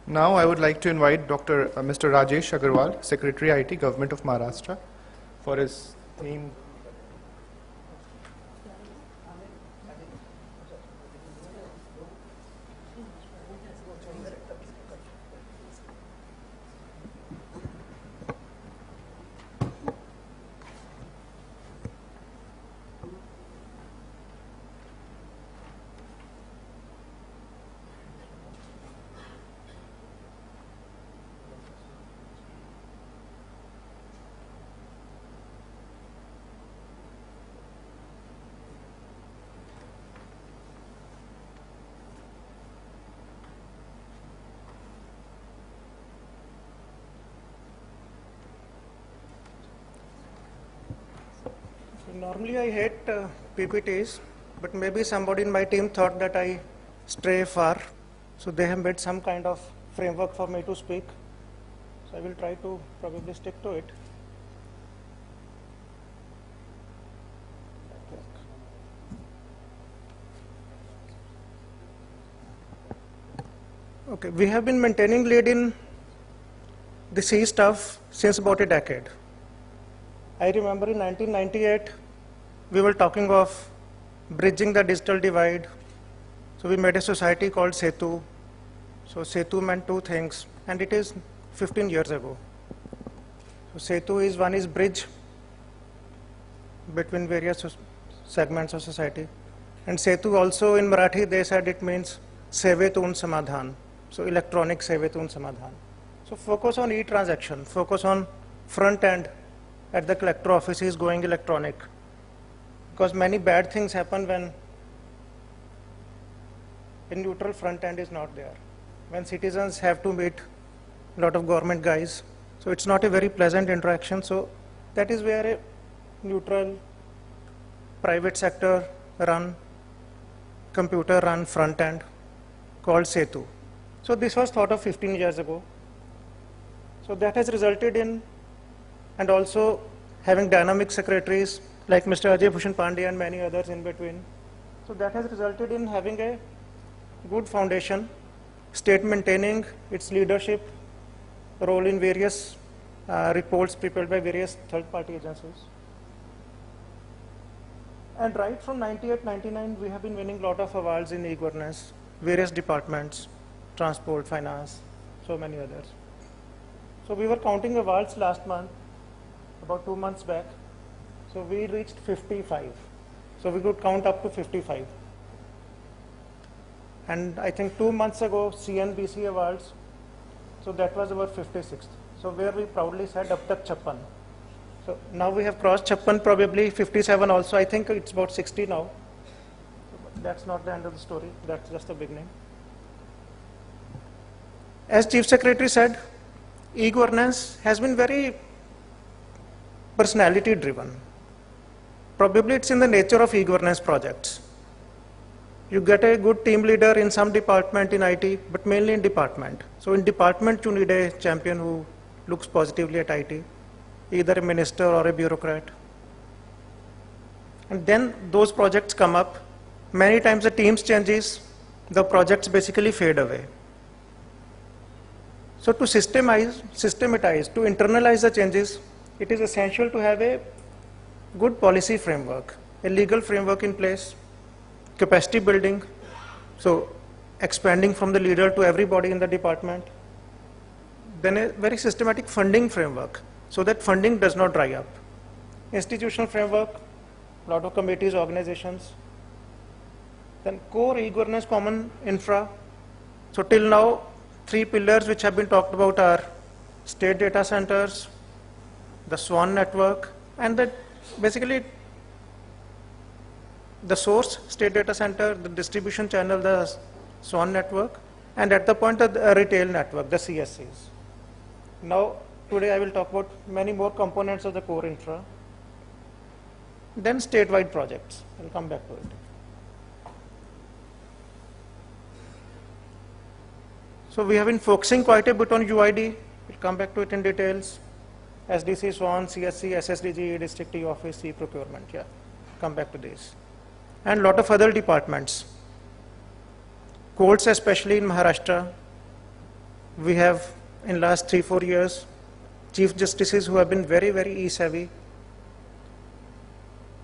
Now I would like to invite Mr. Rajesh Agarwal, Secretary IT, Government of Maharashtra, for his theme. Normally I hate PPTs, but maybe somebody in my team thought that I stray far, so they have made some kind of framework for me to speak. So I will try to probably stick to it. Okay, we have been maintaining lead in the C stuff since about a decade. I remember in 1998, we were talking of bridging the digital divide. So we made a society called Setu. So Setu meant 2 things, and it is 15 years ago. So Setu is, one is bridge between various segments of society. And Setu also in Marathi, they said it means Sevetun Samadhan. So electronic Sevetun Samadhan. So focus on e-transaction, focus on front end at the collector office is going electronic. Because many bad things happen when a neutral front end is not there. When citizens have to meet a lot of government guys, so it's not a very pleasant interaction. So that is where a neutral private sector run, computer run front end called Setu. So this was thought of 15 years ago. So that has resulted in, and also having dynamic secretaries like Mr. Ajay Bhushan Pandey and many others in between. So that has resulted in having a good foundation, state maintaining its leadership role in various reports prepared by various third-party agencies. And right from 98, 99, we have been winning a lot of awards in e-governance, various departments, transport, finance, so many others. So we were counting awards last month, about 2 months back. So we reached 55. So we could count up to 55. And I think 2 months ago, CNBC awards, so that was our 56th. So where we proudly said, ab tak 56. So now we have crossed 56, probably 57 also. I think it's about 60 now. So that's not the end of the story. That's just the beginning. As Chief Secretary said, e-governance has been very personality driven. Probably it's in the nature of e-governance projects. You get a good team leader in some department in IT, but mainly in department. So in department, you need a champion who looks positively at IT, either a minister or a bureaucrat. And then those projects come up. Many times the teams changes, the projects basically fade away. So to systematize, to internalize the changes, it is essential to have a good policy framework, a legal framework in place, capacity building, so expanding from the leader to everybody in the department, then a very systematic funding framework, so that funding does not dry up. Institutional framework, a lot of committees, organizations, then core e-governance common infra. So till now, 3 pillars which have been talked about are state data centers, the SWAN network, and the basically the source, state data center, the distribution channel, the SWAN network, and at the point of the retail network, the CSCs. Now, today I will talk about many more components of the core infra. Then statewide projects. I'll come back to it. So we have been focusing quite a bit on UID. We'll come back to it in details. SDC, SWAN, CSC, SSDG, District E Office, e-procurement. Yeah, come back to this. And a lot of other departments. Courts, especially in Maharashtra, we have in last 3-4 years, chief justices who have been very, very e-savvy.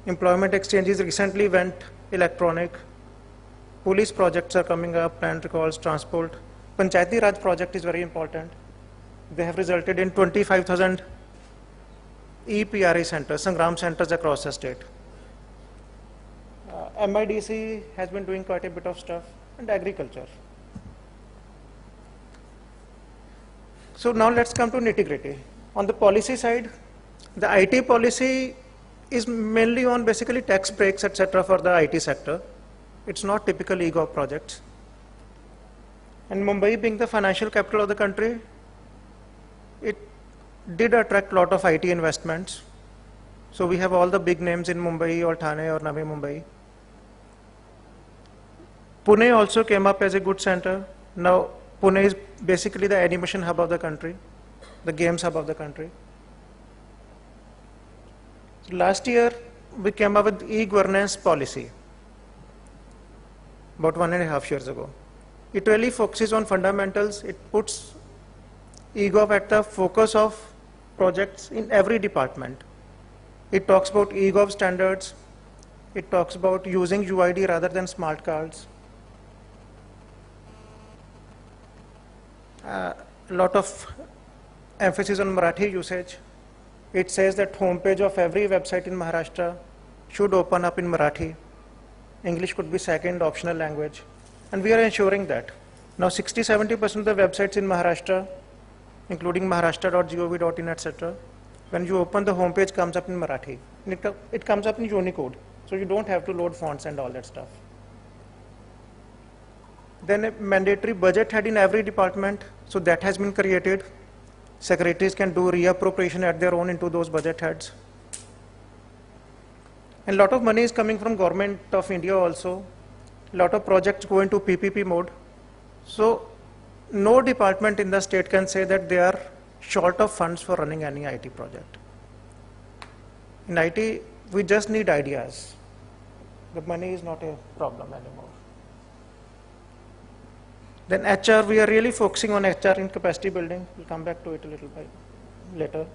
Employment exchanges recently went electronic. Police projects are coming up, land recalls, transport. Panchayati Raj project is very important. They have resulted in 25,000 e-PRA centers, Sangram centers across the state. MIDC has been doing quite a bit of stuff, and agriculture. So now let's come to nitty-gritty. On the policy side, the IT policy is mainly on basically tax breaks, etc. for the IT sector. It's not typical eGov projects. And Mumbai being the financial capital of the country, it did attract a lot of IT investments. So we have all the big names in Mumbai or Thane or Navi Mumbai. Pune also came up as a good center. Now Pune is basically the animation hub of the country, the games hub of the country. So last year we came up with e-governance policy, about 1.5 years ago. It really focuses on fundamentals. It puts eGov at the focus of projects in every department. It talks about eGov standards. It talks about using UID rather than smart cards. A lot of emphasis on Marathi usage. It says that homepage of every website in Maharashtra should open up in Marathi. English could be second optional language. And we are ensuring that. Now 60-70% of the websites in Maharashtra, including maharashtra.gov.in, etc., when you open the homepage, comes up in Marathi. And it comes up in Unicode. So you don't have to load fonts and all that stuff. Then a mandatory budget head in every department. So that has been created. Secretaries can do reappropriation at their own into those budget heads. And a lot of money is coming from government of India also. A lot of projects go into PPP mode. So no department in the state can say that they are short of funds for running any IT project. In IT, we just need ideas. The money is not a problem anymore. Then HR, we are really focusing on HR in capacity building. We'll come back to it a little bit later.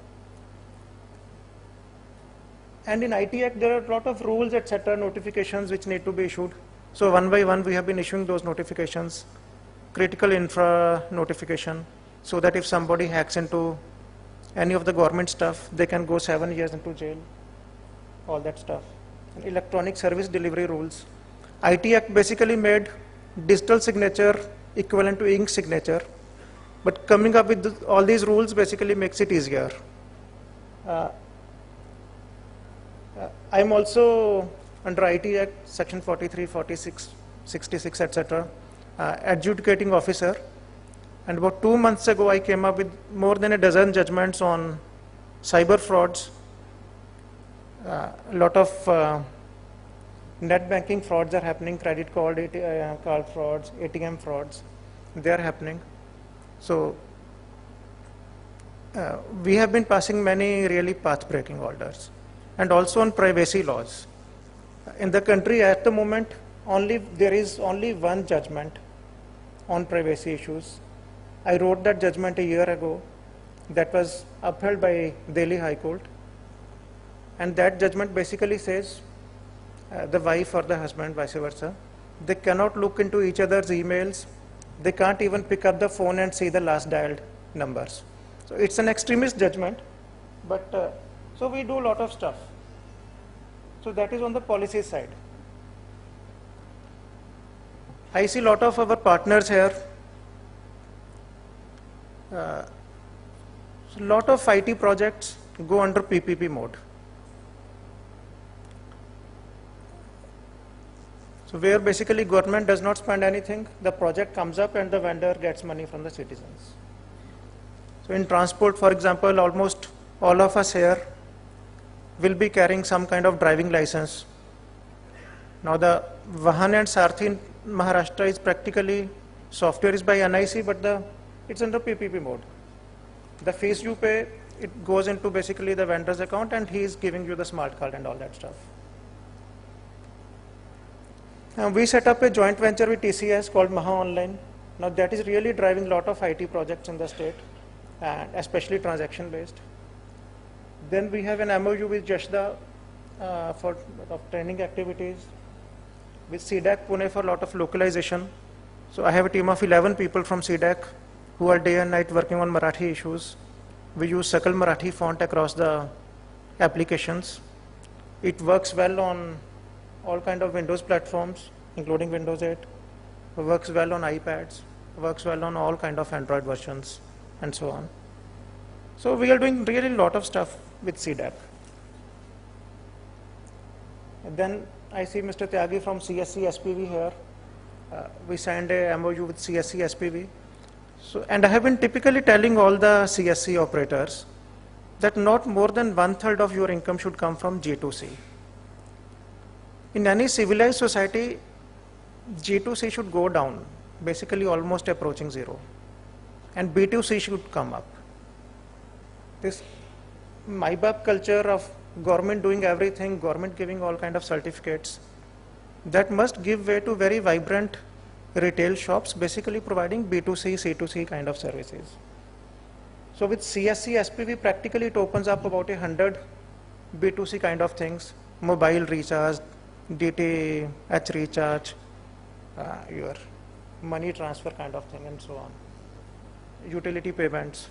And in IT Act, there are a lot of rules, etc., notifications which need to be issued. So one by one, we have been issuing those notifications. Critical infra notification, so that if somebody hacks into any of the government stuff, they can go 7 years into jail, all that stuff. And electronic service delivery rules. IT Act basically made digital signature equivalent to ink signature, but coming up with all these rules basically makes it easier. I'm also under IT Act, section 43, 46, 66, etc., adjudicating officer. And about 2 months ago, I came up with more than a dozen judgments on cyber frauds, a lot of net banking frauds are happening, credit card frauds, ATM frauds, they are happening. So we have been passing many really path-breaking orders. And also on privacy laws. In the country at the moment, there is only one judgment on privacy issues. I wrote that judgment a year ago. That was upheld by Delhi High Court. And that judgment basically says the wife or the husband, vice versa, they cannot look into each other's emails. They can't even pick up the phone and see the last dialed numbers. So it's an extremist judgment, but so we do a lot of stuff. So that is on the policy side. I see a lot of our partners here. A lot of IT projects go under PPP mode. So where basically government does not spend anything, the project comes up and the vendor gets money from the citizens. So in transport, for example, almost all of us here will be carrying some kind of driving license. Now the Vahan and Sarthi in Maharashtra is practically, software is by NIC, but it's under PPP mode. The fees you pay, it goes into basically the vendor's account and he is giving you the smart card and all that stuff. Now we set up a joint venture with TCS called Maha Online. Now that is really driving a lot of IT projects in the state, and especially transaction based. Then we have an MOU with Jashda for training activities, with CDAC Pune for a lot of localization. So I have a team of 11 people from CDAC who are day and night working on Marathi issues. We use Sakal Marathi font across the applications. It works well on all kind of Windows platforms, including Windows 8. It works well on iPads, works well on all kind of Android versions, and so on. So we are doing really a lot of stuff with CDAC. And then I see Mr. Tyagi from CSC SPV here. We signed a MOU with CSC SPV. So, and I have been typically telling all the CSC operators that not more than 1/3 of your income should come from G2C. In any civilized society, G2C should go down, basically almost approaching zero. And B2C should come up. This MyBab culture of government doing everything, government giving all kind of certificates, that must give way to very vibrant retail shops, basically providing B2C, C2C kind of services. So with CSC SPV, practically it opens up about 100 B2C kind of things, mobile recharge, DTH recharge, your money transfer kind of thing, and so on, utility payments.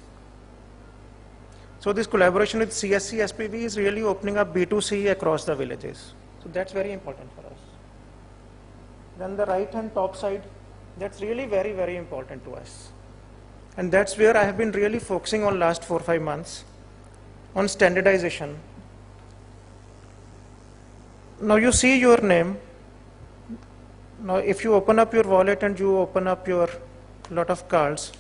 So this collaboration with CSC SPV is really opening up B2C across the villages. So that's very important for us. Then the right hand top side, that's really very, very important to us. And that's where I have been really focusing on last 4 or 5 months on standardization. Now you see your name. Now if you open up your wallet and you open up your lot of cards,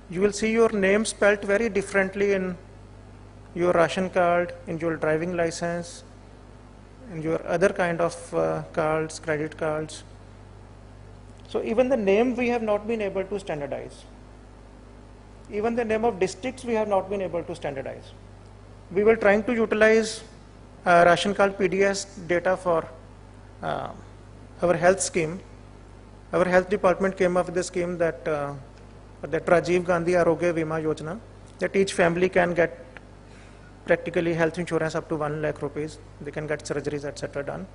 you will see your name spelt very differently in your ration card, in your driving license, in your other kind of cards, credit cards. So even the name we have not been able to standardize. Even the name of districts we have not been able to standardize. We were trying to utilize ration card PDS data for our health scheme. Our health department came up with a scheme that Rajiv Gandhi Arogya Bima Yojana, that each family can get practically health insurance up to 1 lakh rupees. They can get surgeries, etc. done.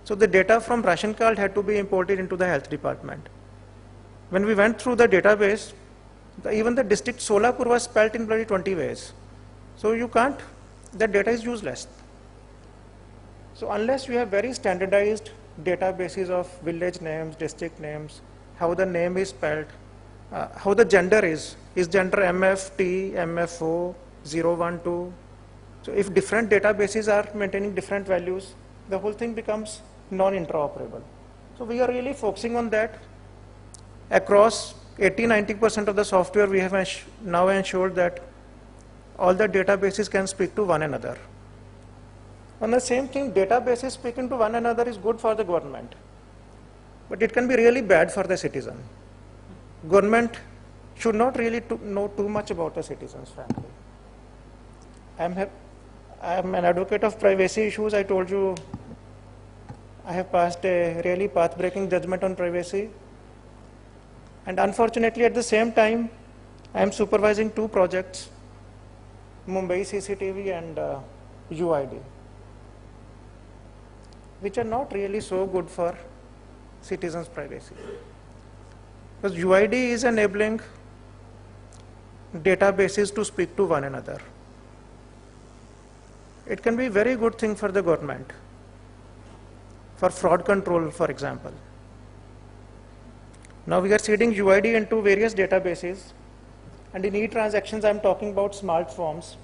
So the data from ration card had to be imported into the health department. When we went through the database, even the district Solapur was spelt in bloody 20 ways. So you can't, that data is useless. So unless you have very standardized databases of village names, district names, how the name is spelled, how the gender is gender MFT, MFO, 012. So if different databases are maintaining different values, the whole thing becomes non-interoperable. So we are really focusing on that. Across 80–90% of the software, we have now ensured that all the databases can speak to one another. On the same thing, databases speaking to one another is good for the government, but it can be really bad for the citizen. Government should not really know too much about the citizens, frankly. I am an advocate of privacy issues. I told you I have passed a really path-breaking judgment on privacy. And unfortunately, at the same time, I am supervising 2 projects, Mumbai CCTV and UID, which are not really so good for citizens' privacy. Because UID is enabling databases to speak to one another. It can be a very good thing for the government, for fraud control, for example. Now we are seeding UID into various databases, and in e-transactions I'm talking about smart forms,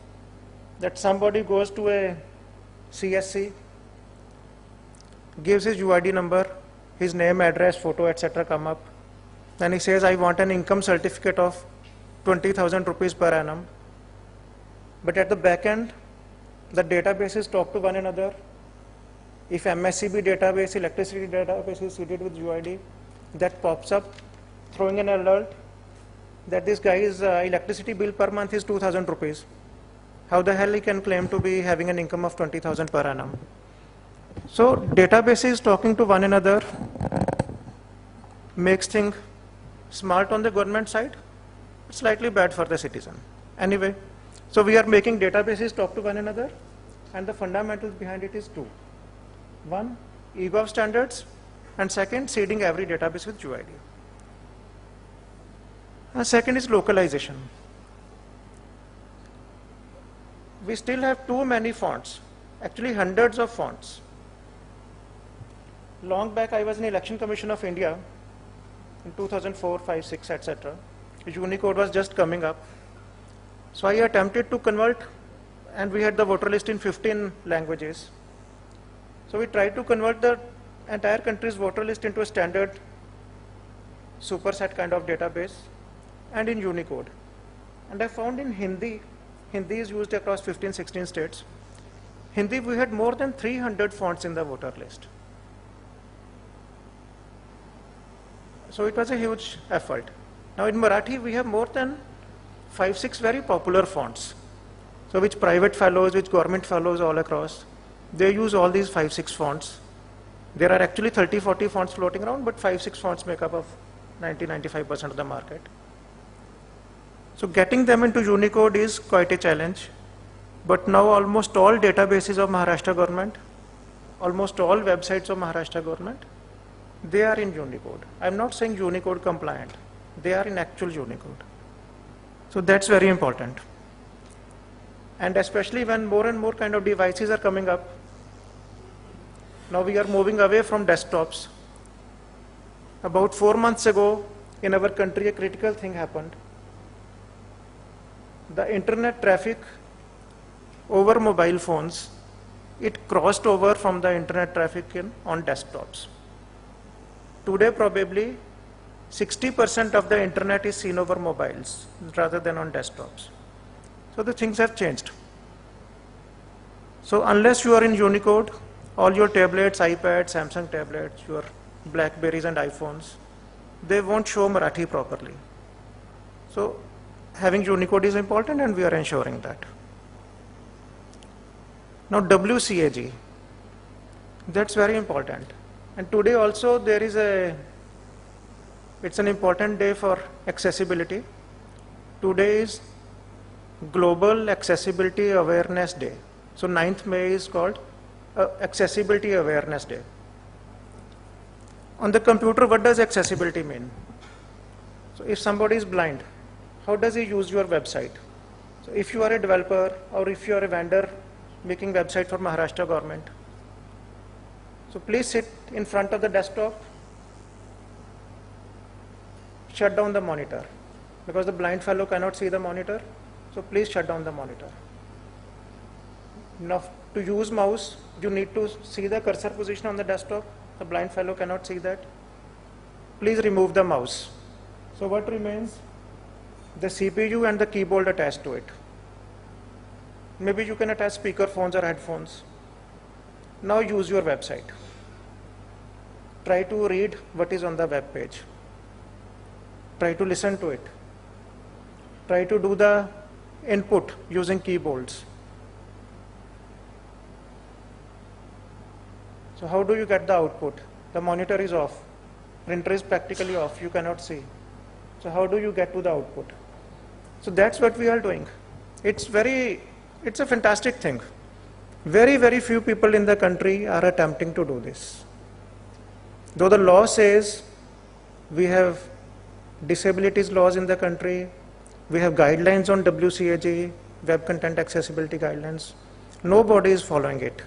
that somebody goes to a CSC, gives his UID number, his name, address, photo, etc. come up. Then he says, I want an income certificate of 20,000 rupees per annum. But at the back end, the databases talk to one another. If MSCB database, electricity database is seeded with UID, that pops up, throwing an alert that this guy's electricity bill per month is 2,000 rupees. How the hell he can claim to be having an income of 20,000 per annum? So databases talking to one another makes things smart on the government side, slightly bad for the citizen. Anyway, so we are making databases talk to one another, and the fundamentals behind it is 2. 1, eGov standards, and second, seeding every database with UID. And second is localization. We still have too many fonts, actually hundreds of fonts. Long back, I was in Election Commission of India in 2004, 5, 6, etc. Unicode was just coming up. So I attempted to convert, and we had the voter list in 15 languages. So we tried to convert the entire country's voter list into a standard superset kind of database, and in Unicode. And I found in Hindi is used across 15, 16 states. Hindi, we had more than 300 fonts in the voter list. So it was a huge effort. Now in Marathi, we have more than 5, 6 very popular fonts. So which private fellows, which government fellows all across, they use all these 5, 6 fonts. There are actually 30, 40 fonts floating around, but 5, 6 fonts make up of 90–95% of the market. So getting them into Unicode is quite a challenge. But now almost all databases of Maharashtra government, almost all websites of Maharashtra government, they are in Unicode. I'm not saying Unicode compliant. They are in actual Unicode. So that's very important. And especially when more and more kind of devices are coming up, Now we are moving away from desktops. About 4 months ago, in our country, a critical thing happened. The internet traffic over mobile phones, it crossed over from the internet traffic on desktops. Today, probably 60% of the internet is seen over mobiles rather than on desktops. So the things have changed. So unless you are in Unicode, all your tablets, iPads, Samsung tablets, your Blackberries and iPhones, they won't show Marathi properly. So having Unicode is important, and we are ensuring that. Now WCAG, that's very important. And today also there is it's an important day for accessibility. Today is Global Accessibility Awareness Day. So 9th May is called Accessibility Awareness Day. On the computer, what does accessibility mean? So if somebody is blind, how does he use your website? So if you are a developer or if you are a vendor making website for Maharashtra government, so please sit in front of the desktop, shut down the monitor, because the blind fellow cannot see the monitor, so please shut down the monitor. Now to use mouse, you need to see the cursor position on the desktop. The blind fellow cannot see that. Please remove the mouse. So what remains? The CPU and the keyboard attached to it. Maybe you can attach speaker phones or headphones. Now use your website. Try to read what is on the web page. Try to listen to it. Try to do the input using keyboards. So how do you get the output? The monitor is off. Printer is practically off. You cannot see. So how do you get to the output? So that's what we are doing. It's a fantastic thing. Very, very few people in the country are attempting to do this. Though the law says we have disabilities laws in the country, we have guidelines on WCAG, Web Content Accessibility Guidelines, nobody is following it.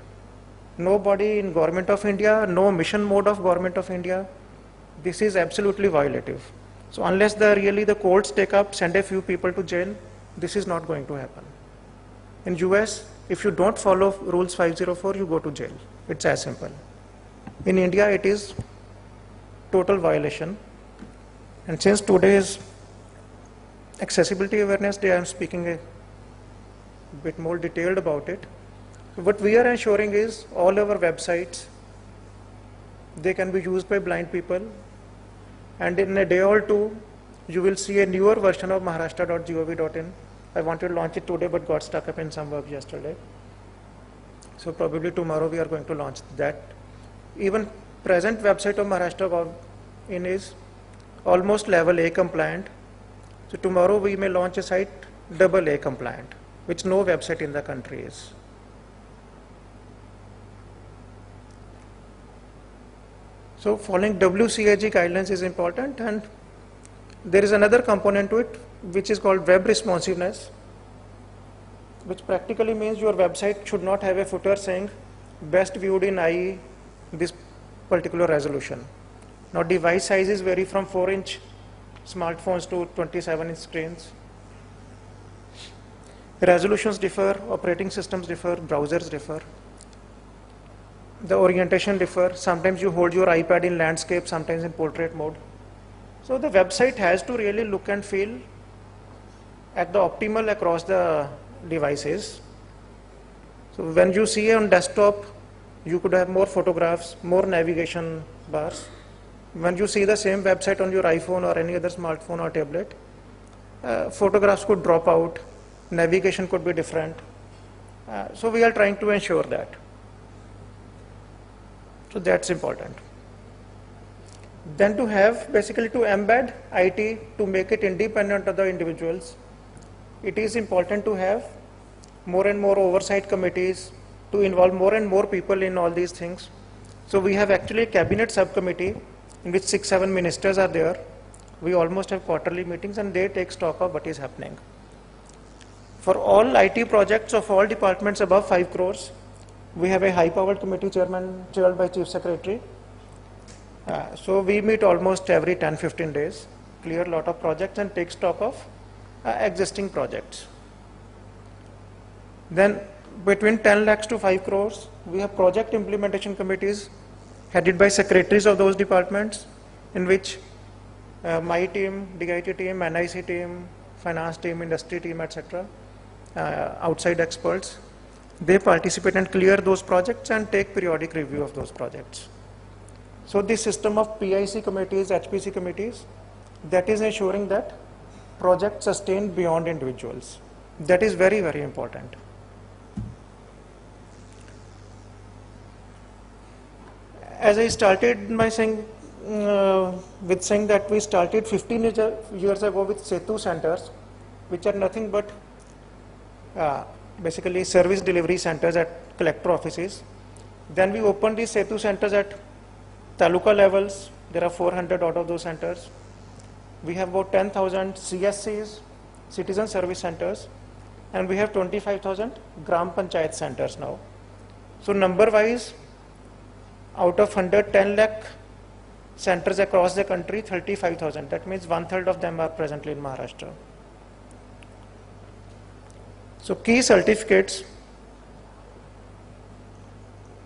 Nobody in Government of India, no mission mode of Government of India. This is absolutely violative. So unless the courts take up, send a few people to jail, this is not going to happen. In US, if you don't follow Rules 504, you go to jail. It's as simple. In India, it is total violation. And since today is Accessibility Awareness Day, I am speaking a bit more detailed about it. What we are ensuring is all our websites, they can be used by blind people, and in a day or two you will see a newer version of maharashtra.gov.in. I wanted to launch it today but got stuck up in some work yesterday. So probably tomorrow we are going to launch that. Even present website of Maharashtra.gov.in is almost level A compliant. So tomorrow we may launch a site double A compliant, which no website in the country is. So following WCAG guidelines is important, and there is another component to it which is called web responsiveness, which practically means your website should not have a footer saying best viewed in IE this particular resolution. Now device sizes vary from 4-inch smartphones to 27-inch screens. Resolutions differ, operating systems differ, browsers differ. The orientation differ. Sometimes you hold your iPad in landscape, sometimes in portrait mode. So the website has to really look and feel at the optimal across the devices. So when you see on desktop, you could have more photographs, more navigation bars. When you see the same website on your iPhone or any other smartphone or tablet, photographs could drop out, navigation could be different. So we are trying to ensure that. So that's important. Then to have, basically to embed IT, to make it independent of the individuals, it is important to have more and more oversight committees, to involve more and more people in all these things. So we have actually a cabinet subcommittee in which 6-7 ministers are there. We almost have quarterly meetings and they take stock of what is happening. For all IT projects of all departments above 5 crores, We have a high-powered committee chairman chaired by Chief Secretary. So we meet almost every 10-15 days, clear a lot of projects and take stock of existing projects. Then between 10 lakhs to 5 crores, we have project implementation committees headed by secretaries of those departments, in which my team, DIT team, NIC team, finance team, industry team, etc., outside experts, they participate and clear those projects and take periodic review of those projects. So this system of PIC committees, HPC committees, that is ensuring that projects sustain beyond individuals. That is very, very important. As I started my saying, with saying that we started 15 years ago with Setu centers, which are nothing but basically service delivery centers at collector offices. Then we opened these Setu centers at taluka levels. There are 400 out of those centers. We have about 10,000 CSCs, citizen service centers, and we have 25,000 Gram Panchayat centers now. So number-wise, out of 110 lakh centers across the country, 35,000. That means 1/3 of them are presently in Maharashtra. So key certificates,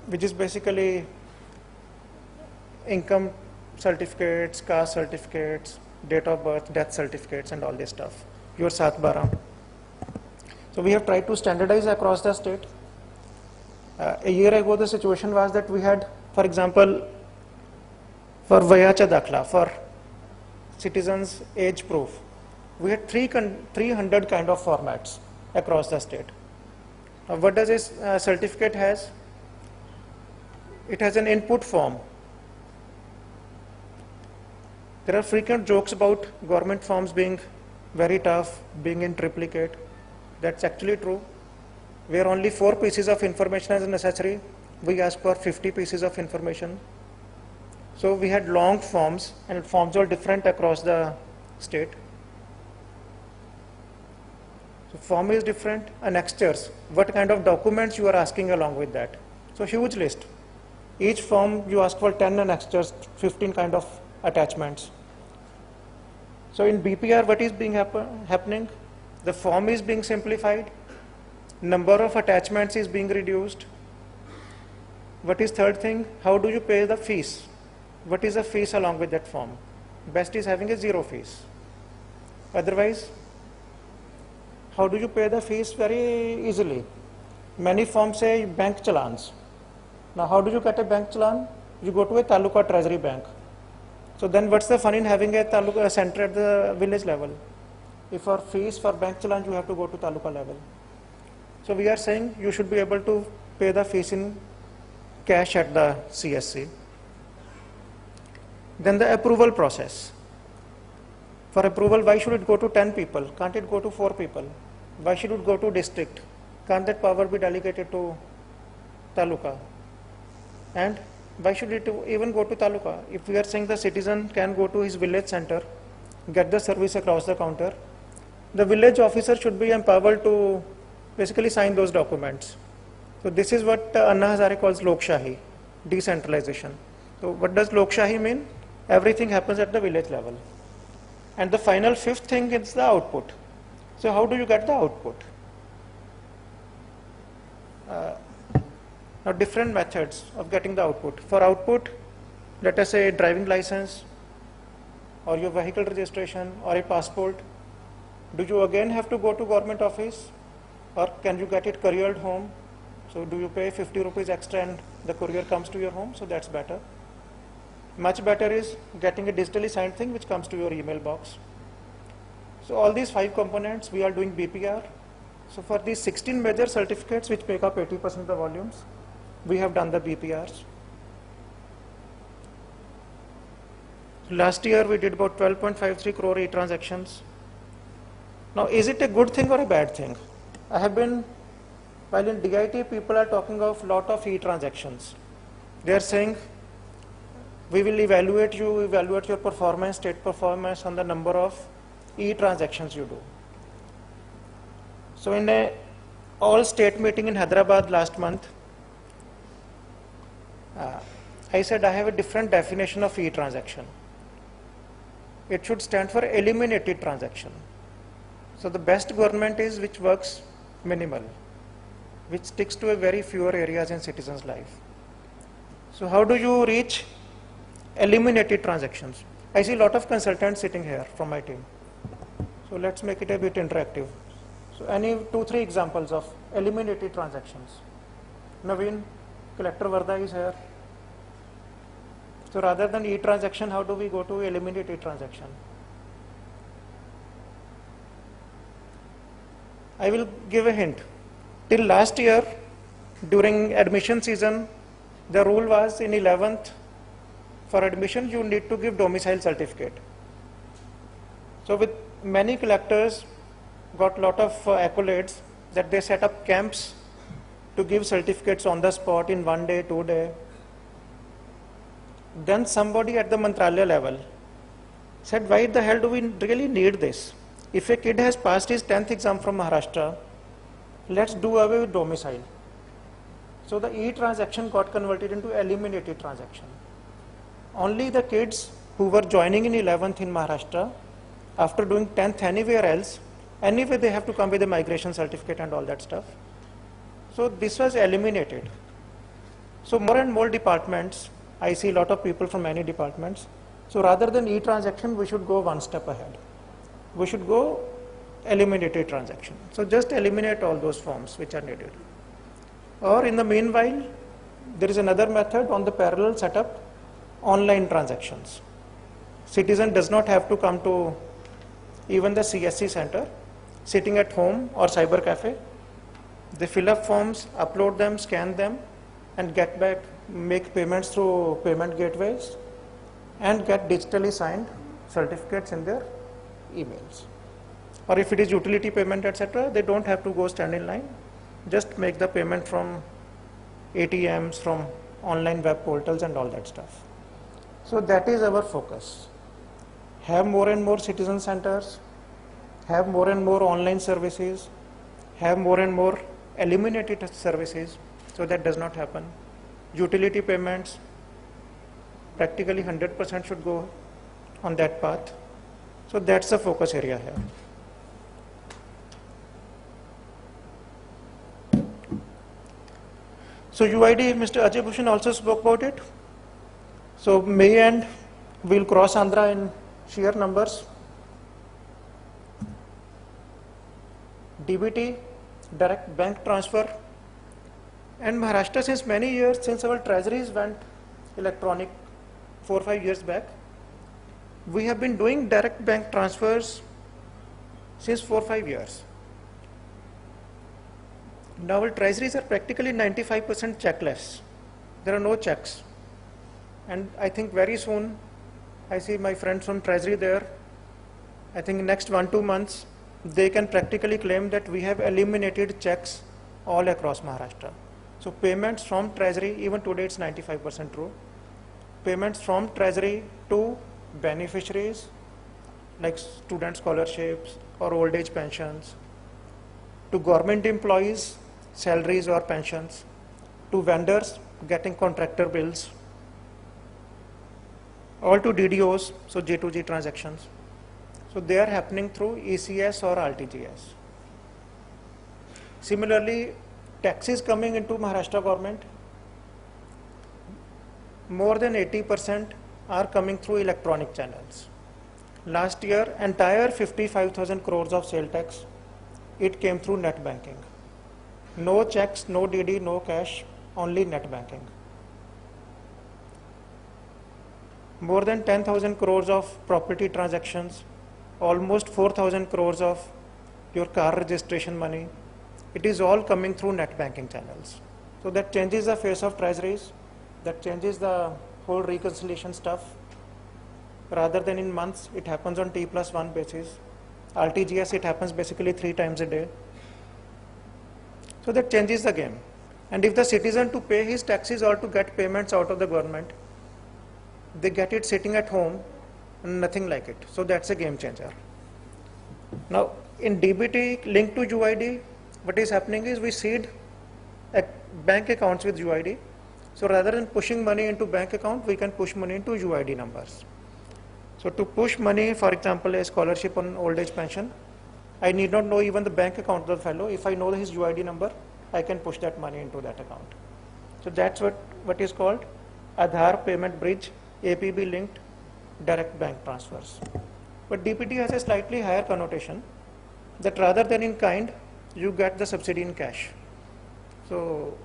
which is basically income certificates, caste certificates, date of birth, death certificates, and all this stuff. Your Sat Bara. So we have tried to standardize across the state. A year ago, the situation was that we had, for example, for Vayacha Dakhla, for citizens' age proof, we had 300 kind of formats across the state. Now, what does this certificate has? It has an input form. There are frequent jokes about government forms being very tough, being in triplicate. That's actually true. Where only 4 pieces of information is necessary, we ask for 50 pieces of information. So we had long forms, and forms are different across the state. So form is different. Annexures, what kind of documents you are asking along with that. So huge list. Each form you ask for 10 annexures, 15 kind of attachments. So in BPR, what is being happening? The form is being simplified. Number of attachments is being reduced. What is third thing? How do you pay the fees? What is the fees along with that form? Best is having a 0 fees. Otherwise, how do you pay the fees? Very easily. Many forms say bank challans. Now how do you get a bank challan? You go to a taluka treasury bank. So then what's the fun in having a taluka center at the village level? If for fees for bank challan, you have to go to taluka level. So we are saying you should be able to pay the fees in cash at the CSC. Then the approval process. For approval, why should it go to 10 people? Can't it go to 4 people? Why should it go to district? Can't that power be delegated to taluka? And why should it even go to taluka? If we are saying the citizen can go to his village center, get the service across the counter, the village officer should be empowered to basically sign those documents. So this is what Anna Hazare calls Lokshahi, decentralization. So what does Lokshahi mean? Everything happens at the village level. And the final 5th thing is the output. So how do you get the output? Now different methods of getting the output. For output, let us say a driving license, or your vehicle registration, or a passport. Do you again have to go to government office, or can you get it couriered home? So do you pay 50 rupees extra and the courier comes to your home? So that's better. Much better is getting a digitally signed thing which comes to your email box. So all these 5 components, we are doing BPR. So for these 16 major certificates which make up 80% of the volumes, we have done the BPRs. Last year we did about 12.53 crore e-transactions. Now is it a good thing or a bad thing? I have been, while in DIT people are talking of lot of e-transactions. They are saying, we will evaluate your performance, state performance on the number of e-transactions you do. So in a all-state meeting in Hyderabad last month, I said I have a different definition of e-transaction. It should stand for eliminated transaction. So the best government is which works minimal, which sticks to a very fewer areas in citizens' life. So how do you reach eliminated transactions? I see a lot of consultants sitting here from my team. So let's make it a bit interactive. So any 2-3 examples of eliminated transactions. Naveen, Collector Varda is here. So rather than e-transaction, how do we go to eliminated transaction? I will give a hint. Till last year, during admission season, the rule was in 11th, for admission you need to give domicile certificate. So with many collectors got lot of accolades that they set up camps to give certificates on the spot in 1 day, 2 day. Then somebody at the Mantralaya level said, why the hell do we really need this? If a kid has passed his 10th exam from Maharashtra, let's do away with domicile. So the e-transaction got converted into eliminated transaction. Only the kids who were joining in 11th in Maharashtra, after doing 10th anywhere else, anyway they have to come with a migration certificate and all that stuff. So this was eliminated. So more and more departments, I see a lot of people from many departments. So rather than e-transaction, we should go one step ahead. We should go eliminated transaction. So just eliminate all those forms which are needed. Or in the meanwhile, there is another method on the parallel setup, online transactions. Citizen does not have to come to even the CSC center, sitting at home or cyber cafe. They fill up forms, upload them, scan them, and get back, make payments through payment gateways, and get digitally signed certificates in their emails. Or if it is utility payment, etc., they don't have to go stand in line. Just make the payment from ATMs, from online web portals and all that stuff. So that is our focus. Have more and more citizen centers, have more and more online services, have more and more eliminated services, so that does not happen. Utility payments, practically 100% should go on that path. So that's the focus area here. So UID, Mr. Ajay Bhushan also spoke about it. So May end, we'll cross Andhra in sheer numbers. DBT, direct bank transfer. And Maharashtra, since many years, since our treasuries went electronic 4 or 5 years back, we have been doing direct bank transfers since 4 or 5 years. Now our treasuries are practically 95% checkless. There are no checks. And I think very soon, I see my friends from treasury there, I think next 1-2 months, they can practically claim that we have eliminated checks all across Maharashtra. So payments from treasury, even today it's 95% true. Payments from treasury to beneficiaries like student scholarships or old age pensions, to government employees, salaries or pensions, to vendors getting contractor bills, all to DDOs, so J2G transactions. So they are happening through ECS or RTGS. Similarly, taxes coming into Maharashtra government, more than 80% are coming through electronic channels. Last year, entire 55,000 crores of sale tax, it came through net banking. No checks, no DD, no cash, only net banking. More than 10,000 crores of property transactions, almost 4,000 crores of your car registration money, it is all coming through net banking channels. So that changes the face of treasuries, that changes the whole reconciliation stuff. Rather than in months, it happens on T+1 basis. RTGS, it happens basically 3 times a day. So that changes the game. And if the citizen to pay his taxes or to get payments out of the government, they get it sitting at home and nothing like it. So that's a game changer. Now in DBT linked to UID, what is happening is we seed bank accounts with UID. So rather than pushing money into bank account, we can push money into UID numbers. So to push money, for example, a scholarship on old age pension, I need not know even the bank account of the fellow. If I know his UID number, I can push that money into that account. So that's what is called Aadhaar Payment Bridge, APB linked direct bank transfers. But DPT has a slightly higher connotation, that rather than in kind, you get the subsidy in cash. So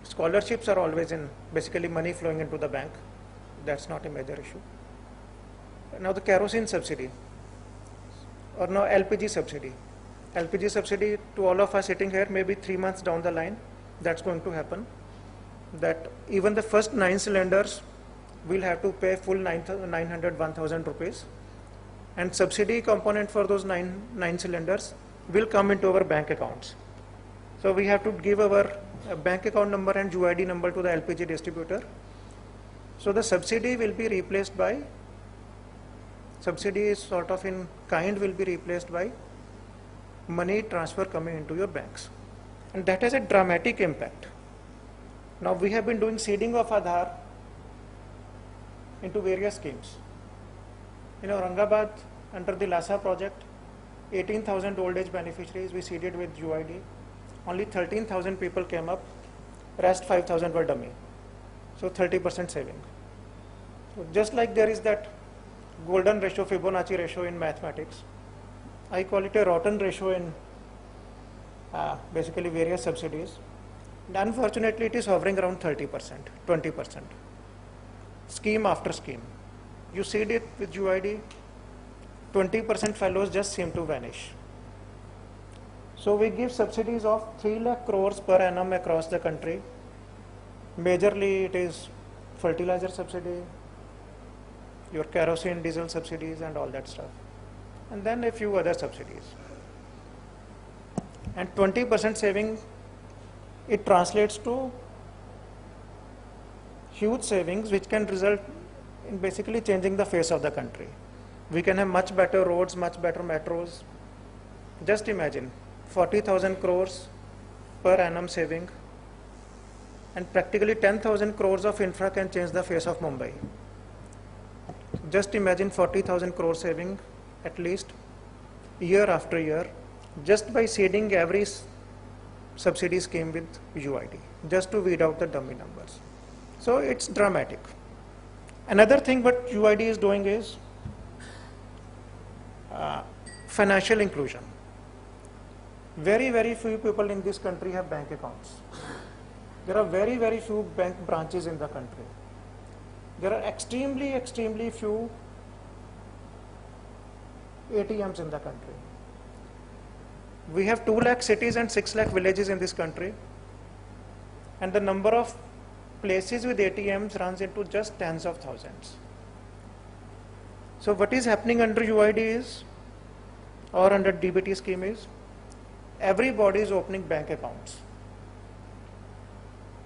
scholarships are always in basically money flowing into the bank. That's not a major issue. Now the kerosene subsidy, or now LPG subsidy. LPG subsidy to all of us sitting here, maybe 3 months down the line, that's going to happen. That even the first 9 cylinders will have to pay full 1,000 rupees. And subsidy component for those nine cylinders will come into our bank accounts. So we have to give our bank account number and UID number to the LPG distributor. So the subsidy will be replaced by, subsidy is sort of in kind, will be replaced by money transfer coming into your banks. And that has a dramatic impact. Now we have been doing seeding of Aadhaar into various schemes. In Aurangabad, under the LASA project, 18,000 old age beneficiaries we seeded with UID. Only 13,000 people came up, rest 5,000 were dummy. So 30% saving. So just like there is that golden ratio, Fibonacci ratio in mathematics, I call it a rotten ratio in basically various subsidies. And unfortunately, it is hovering around 30%, 20%. Scheme after scheme. You seed it with UID, 20% fellows just seem to vanish. So we give subsidies of 3 lakh crores per annum across the country. Majorly it is fertilizer subsidy, your kerosene, diesel subsidies and all that stuff. And then a few other subsidies. And 20% saving, it translates to huge savings which can result in basically changing the face of the country. We can have much better roads, much better metros. Just imagine 40,000 crores per annum saving, and practically 10,000 crores of infra can change the face of Mumbai. Just imagine 40,000 crore saving at least year after year, just by seeding every subsidy scheme with UID, just to weed out the dummy numbers. So it's dramatic. Another thing what UID is doing is financial inclusion. Very, very few people in this country have bank accounts. There are very, very few bank branches in the country. There are extremely, extremely few ATMs in the country. We have 2 lakh cities and 6 lakh villages in this country, and the number of places with ATMs runs into just tens of thousands. So what is happening under UID is, or under DBT scheme is, everybody is opening bank accounts.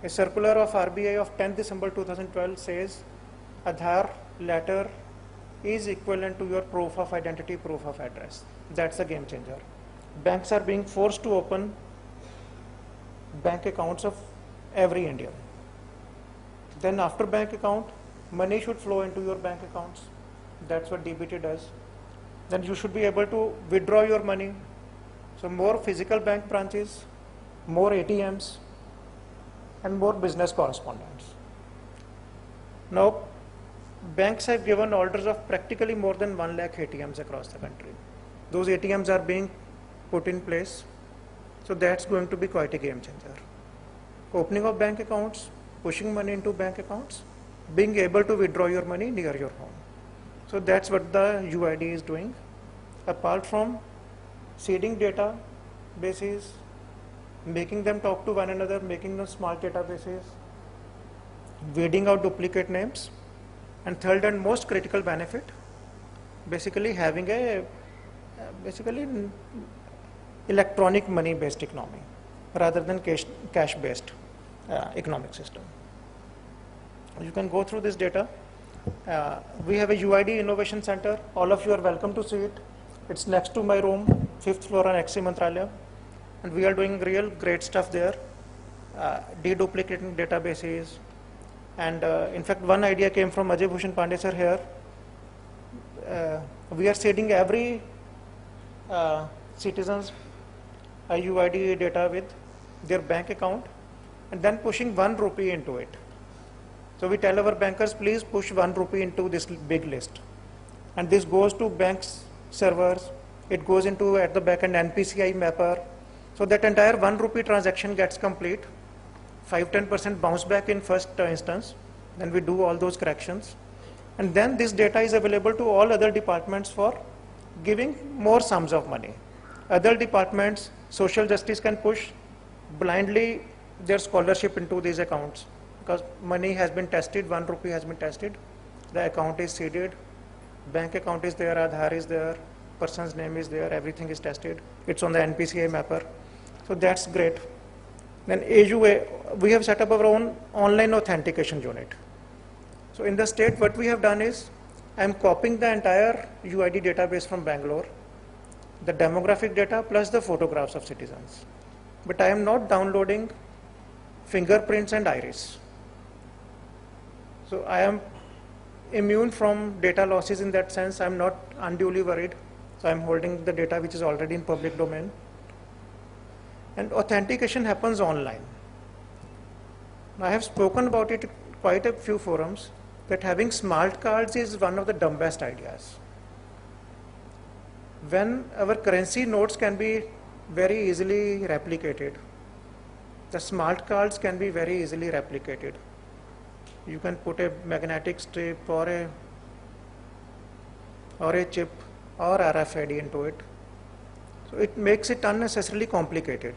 A circular of RBI of 10th December 2012 says Aadhaar letter is equivalent to your proof of identity, proof of address. That's a game changer. Banks are being forced to open bank accounts of every Indian. Then after bank account, money should flow into your bank accounts. That's what DBT does. Then you should be able to withdraw your money. So more physical bank branches, more ATMs, and more business correspondents. Now, banks have given orders of practically more than 1 lakh ATMs across the country. Those ATMs are being put in place. So that's going to be quite a game changer. Opening of bank accounts, pushing money into bank accounts, being able to withdraw your money near your home. So that's what the UID is doing. Apart from seeding data bases, making them talk to one another, making them smart databases, weeding out duplicate names, and third and most critical benefit, basically having a basically electronic money based economy rather than cash based economic system. You can go through this data. We have a UID Innovation Center. All of you are welcome to see it. It's next to my room, 5th floor on XC Mantralaya. And we are doing real great stuff there. deduplicating databases. And in fact, one idea came from Ajay Bhushan Pandey sir here. We are seeding every citizen's UID data with their bank account and then pushing 1 rupee into it. So we tell our bankers, please push 1 rupee into this big list. And this goes to banks servers, it goes into at the back end NPCI mapper. So that entire 1 rupee transaction gets complete, 5-10% bounce back in first instance, then we do all those corrections. And then this data is available to all other departments for giving more sums of money. Other departments, social justice can push blindly their scholarship into these accounts because money has been tested, 1 rupee has been tested, the account is seeded, bank account is there, Aadhaar is there, person's name is there, everything is tested, it's on the NPCI mapper. So that's great. Then AUA, we have set up our own online authentication unit. So in the state, what we have done is, I'm copying the entire UID database from Bangalore, the demographic data plus the photographs of citizens. But I am not downloading fingerprints and iris. So I am immune from data losses in that sense. I'm not unduly worried. So I'm holding the data which is already in public domain. And authentication happens online. I have spoken about it in quite a few forums that having smart cards is one of the dumbest ideas. When our currency notes can be very easily replicated, the smart cards can be very easily replicated. You can put a magnetic strip or a chip or RFID into it. So it makes it unnecessarily complicated.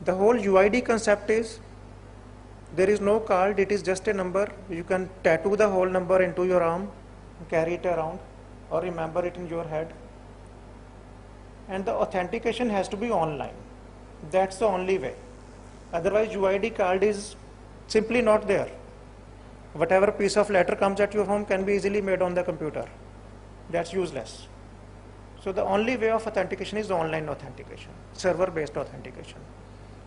The whole UID concept is there is no card, it is just a number. You can tattoo the whole number into your arm, carry it around, or remember it in your head. And the authentication has to be online. That's the only way. Otherwise, UID card is simply not there. Whatever piece of letter comes at your home can be easily made on the computer. That's useless. So the only way of authentication is online authentication, server-based authentication.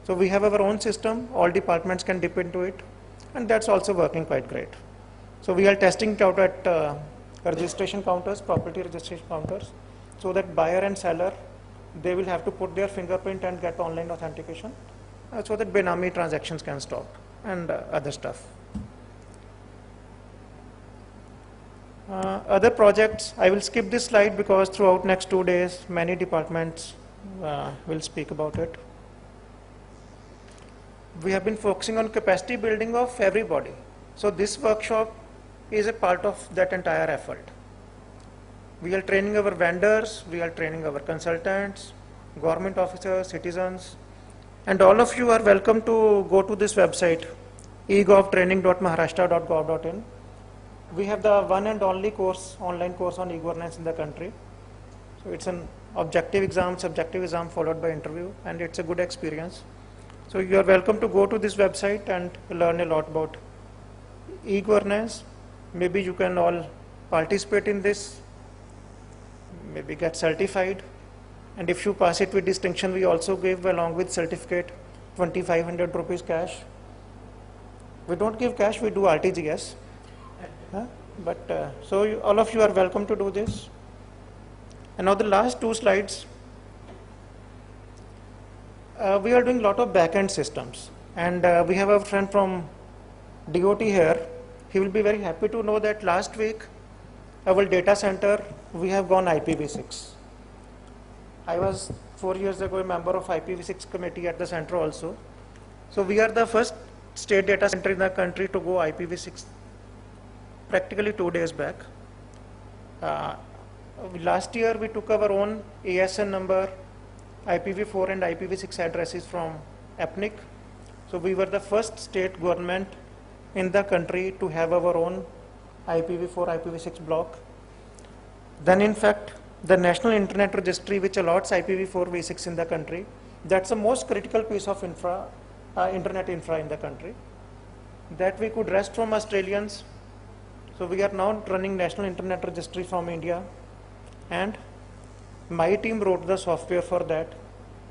So we have our own system, all departments can dip into it, and that's also working quite great. So we are testing it out at registration counters, property registration counters, so that buyer and seller, they will have to put their fingerprint and get online authentication, so that Benami transactions can stop and other stuff. Other projects, I will skip this slide because throughout next 2 days, many departments will speak about it. We have been focusing on capacity building of everybody. So this workshop is a part of that entire effort. We are training our vendors, we are training our consultants, government officers, citizens, and all of you are welcome to go to this website, egovtraining.maharashtra.gov.in. We have the one and only course, online course on e-governance in the country. So it's an objective exam, subjective exam followed by interview, and it's a good experience. So you are welcome to go to this website and learn a lot about e-governance. Maybe you can all participate in this, maybe get certified. And if you pass it with distinction, we also give along with certificate 2,500 rupees cash. We don't give cash, we do RTGS. All of you are welcome to do this. And now the last 2 slides. We are doing a lot of back-end systems, and we have a friend from DOT here. He will be very happy to know that last week, our data center, we have gone IPv6. I was 4 years ago a member of IPv6 committee at the center also. So we are the first state data center in the country to go IPv6 practically 2 days back. Last year we took our own ASN number, IPv4 and IPv6 addresses from EPNIC. So we were the first state government in the country to have our own IPv4, IPv6 block. Then in fact, the National Internet Registry, which allots IPv4, v6 in the country, that's the most critical piece of internet infra in the country. That we could rest from Australians. So we are now running National Internet Registry from India, and my team wrote the software for that.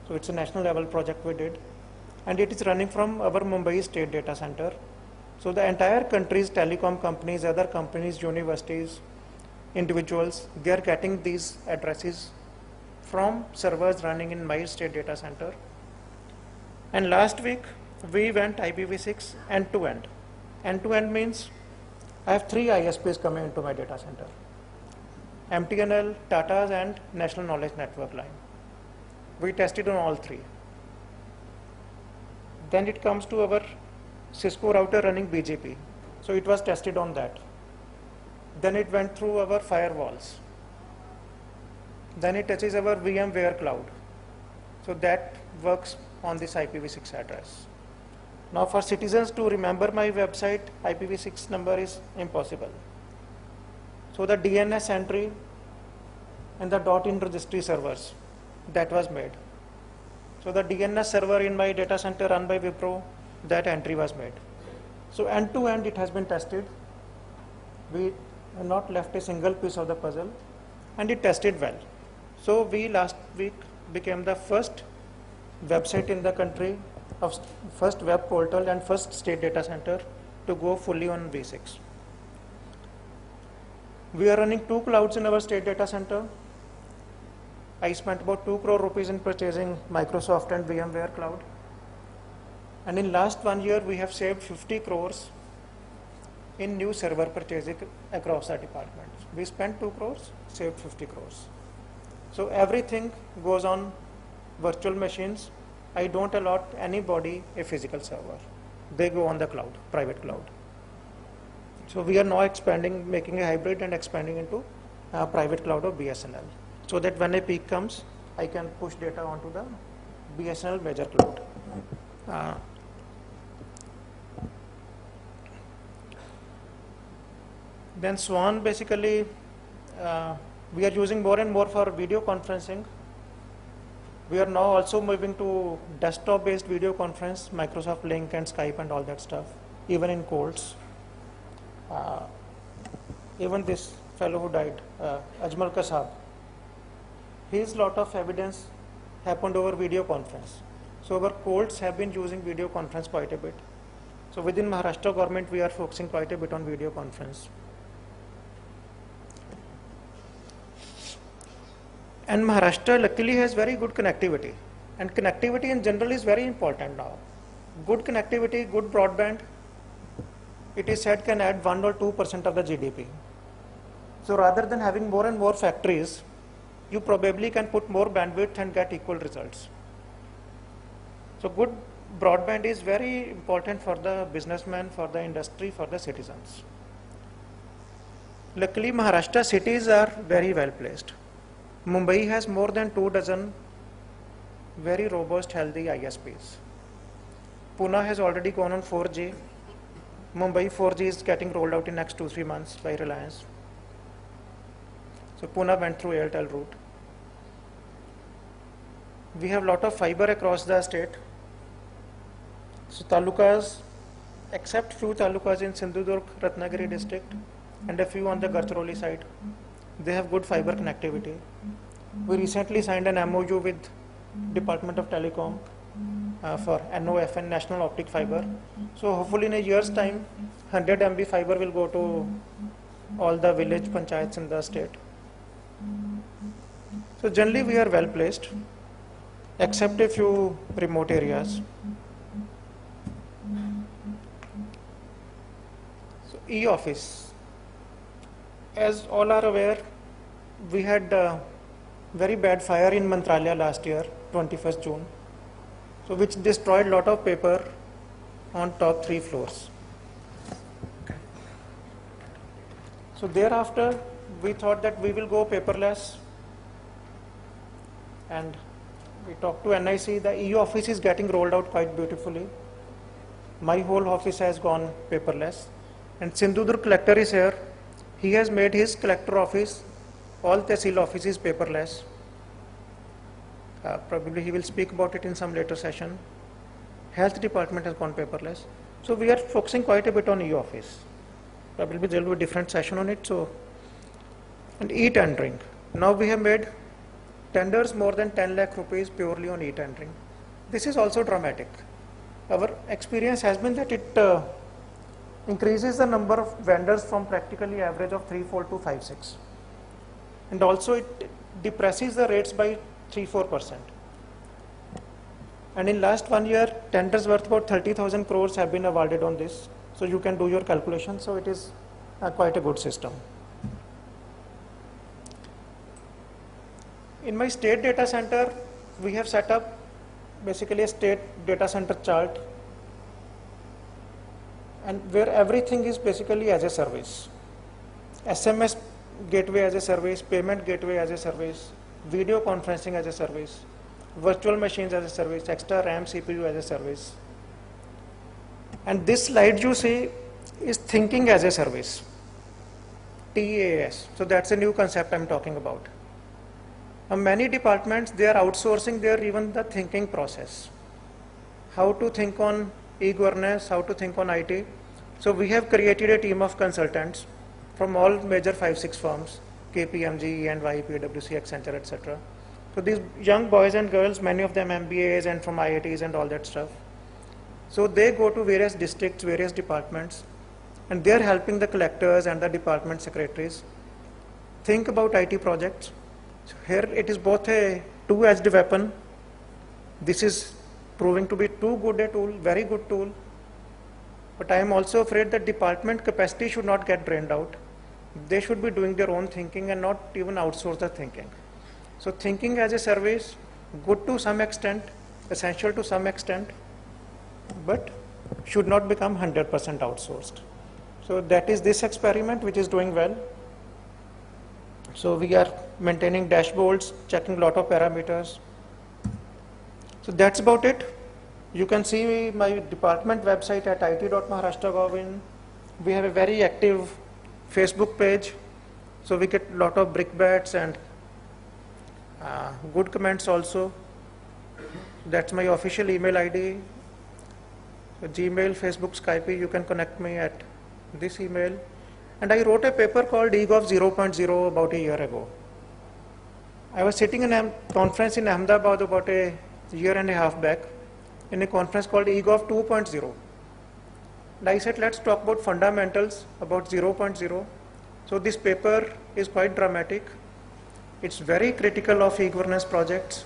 So it's a national level project we did. and it is running from our Mumbai state data center. So the entire country's telecom companies, other companies, universities, individuals, they are getting these addresses from servers running in my state data center. And last week, we went IPv6 end-to-end. End-to-end means I have 3 ISPs coming into my data center: MTNL, Tata's, and National Knowledge Network line. We tested on all 3. Then it comes to our Cisco router running BGP. So it was tested on that. Then it went through our firewalls. Then it touches our VMware cloud. So that works on this IPv6 address. Now for citizens to remember my website, IPv6 number is impossible. So the DNS entry and the .in registry servers, that was made. So the DNS server in my data center run by Wipro, that entry was made. So end to end it has been tested. We have not left a single piece of the puzzle, and it tested well. So we last week became the first website in the country, of first web portal and first state data center to go fully on V6. We are running 2 clouds in our state data center. I spent about 2 crore rupees in purchasing Microsoft and VMware cloud. And in last 1 year, we have saved 50 crores in new server purchasing across our departments. We spent 2 crores, saved 50 crores. So everything goes on virtual machines. I don't allot anybody a physical server. They go on the cloud, private cloud. So we are now expanding, making a hybrid and expanding into private cloud of BSNL. So that when a peak comes, I can push data onto the BSNL major cloud. Then Swan, basically, we are using more and more for video conferencing. We are now also moving to desktop-based video conference, Microsoft Link and Skype and all that stuff, even in colds. Even this fellow who died, Ajmal Kasab, his lot of evidence happened over video conference. So our courts have been using video conference quite a bit. So within Maharashtra government, we are focusing quite a bit on video conference. And Maharashtra luckily has very good connectivity. And connectivity in general is very important now. Good connectivity, good broadband, it is said can add 1 or 2% of the GDP. So rather than having more and more factories, you probably can put more bandwidth and get equal results. So good broadband is very important for the businessman, for the industry, for the citizens. Luckily, Maharashtra cities are very well placed. Mumbai has more than 24 very robust, healthy ISPs. Pune has already gone on 4G. Mumbai 4G is getting rolled out in next 2-3 months by Reliance. So Pune went through Airtel route. We have a lot of fiber across the state. So talukas, except few talukas in Sindhudurg, Ratnagiri district, and a few on the Gadchiroli side, they have good fiber connectivity. We recently signed an MOU with Department of Telecom for NOFN, National Optic Fiber. So hopefully in a year's time, 100 MB fiber will go to all the village panchayats in the state. So generally we are well placed, except a few remote areas. So e-office, as all are aware, we had very bad fire in Mantralia last year, 21st June, so which destroyed a lot of paper on top 3 floors. So thereafter, we thought that we will go paperless, and we talked to NIC. The e-office is getting rolled out quite beautifully. My whole office has gone paperless, and Sindhudurg collector is here. He has made his collector office, all Tehsil offices paperless. Probably he will speak about it in some later session. Health department has gone paperless. So we are focusing quite a bit on e-office. Probably there will be a different session on it. So, and e-tendering. Now we have made tenders more than 10 lakh rupees purely on e-tendering. This is also dramatic. our experience has been that it increases the number of vendors from practically average of 3-4 to 5-6. And also it depresses the rates by 3-4%. And in last 1 year, tenders worth about 30,000 crores have been awarded on this. So you can do your calculation. So it is quite a good system. In my state data center, we have set up basically a state data center chart, and where everything is basically as a service. SMS gateway as a service, payment gateway as a service, video conferencing as a service, virtual machines as a service, extra RAM CPU as a service. And this slide you see is thinking as a service, TaaS. So that's a new concept I'm talking about. Many departments, they are outsourcing their even the thinking process. How to think on e-governance, how to think on IT. So we have created a team of consultants from all major 5-6 firms, KPMG, EY, PwC, Accenture, etc. So these young boys and girls, many of them MBAs and from IITs and all that stuff. So they go to various districts, various departments, and they're helping the collectors and the department secretaries think about IT projects. So here it is both a two-edged weapon. This is proving to be too good a tool, very good tool. But I am also afraid that department capacity should not get drained out. They should be doing their own thinking and not even outsource the thinking. So thinking as a service, good to some extent, essential to some extent, but should not become 100% outsourced. So that is this experiment which is doing well. So we are maintaining dashboards, checking a lot of parameters. So that's about it. You can see my department website at it.maharashtra.gov. We have a very active Facebook page. So we get a lot of brickbats and good comments also. That's my official email ID. So Gmail, Facebook, Skype, you can connect me at this email. And I wrote a paper called eGov 0.0 about a year ago. I was sitting in a conference in Ahmedabad about a year and a half back in a conference called eGov 2.0. And I said, let's talk about fundamentals about 0.0. So this paper is quite dramatic. It's very critical of e-governance projects,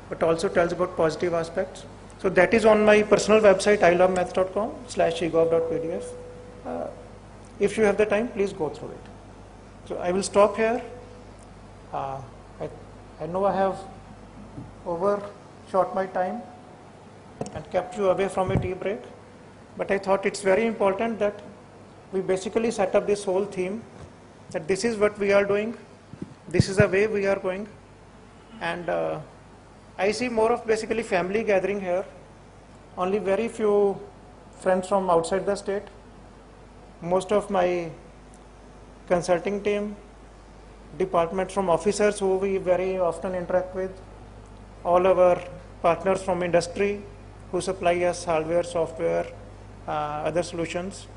but also tells about positive aspects. So that is on my personal website, ilovemaths.com/egov.pdf. If you have the time, please go through it. So I will stop here. I know I have overshot my time and kept you away from a tea break, but I thought it's very important that we basically set up this whole theme, that this is what we are doing, this is the way we are going, and I see more of basically family gathering here, only very few friends from outside the state. Most of my consulting team, departments from officers who we very often interact with, all our partners from industry who supply us hardware, software, other solutions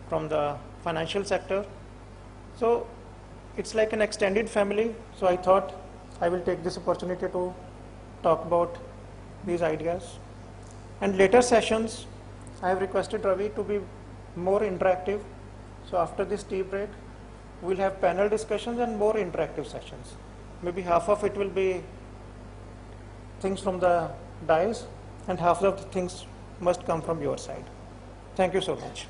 from the financial sector. So it's like an extended family. So I thought I will take this opportunity to talk about these ideas. And later sessions, I have requested Ravi to be more interactive. So after this tea break, we'll have panel discussions and more interactive sessions. Maybe half of it will be things from the dais and half of the things must come from your side. Thank you so much.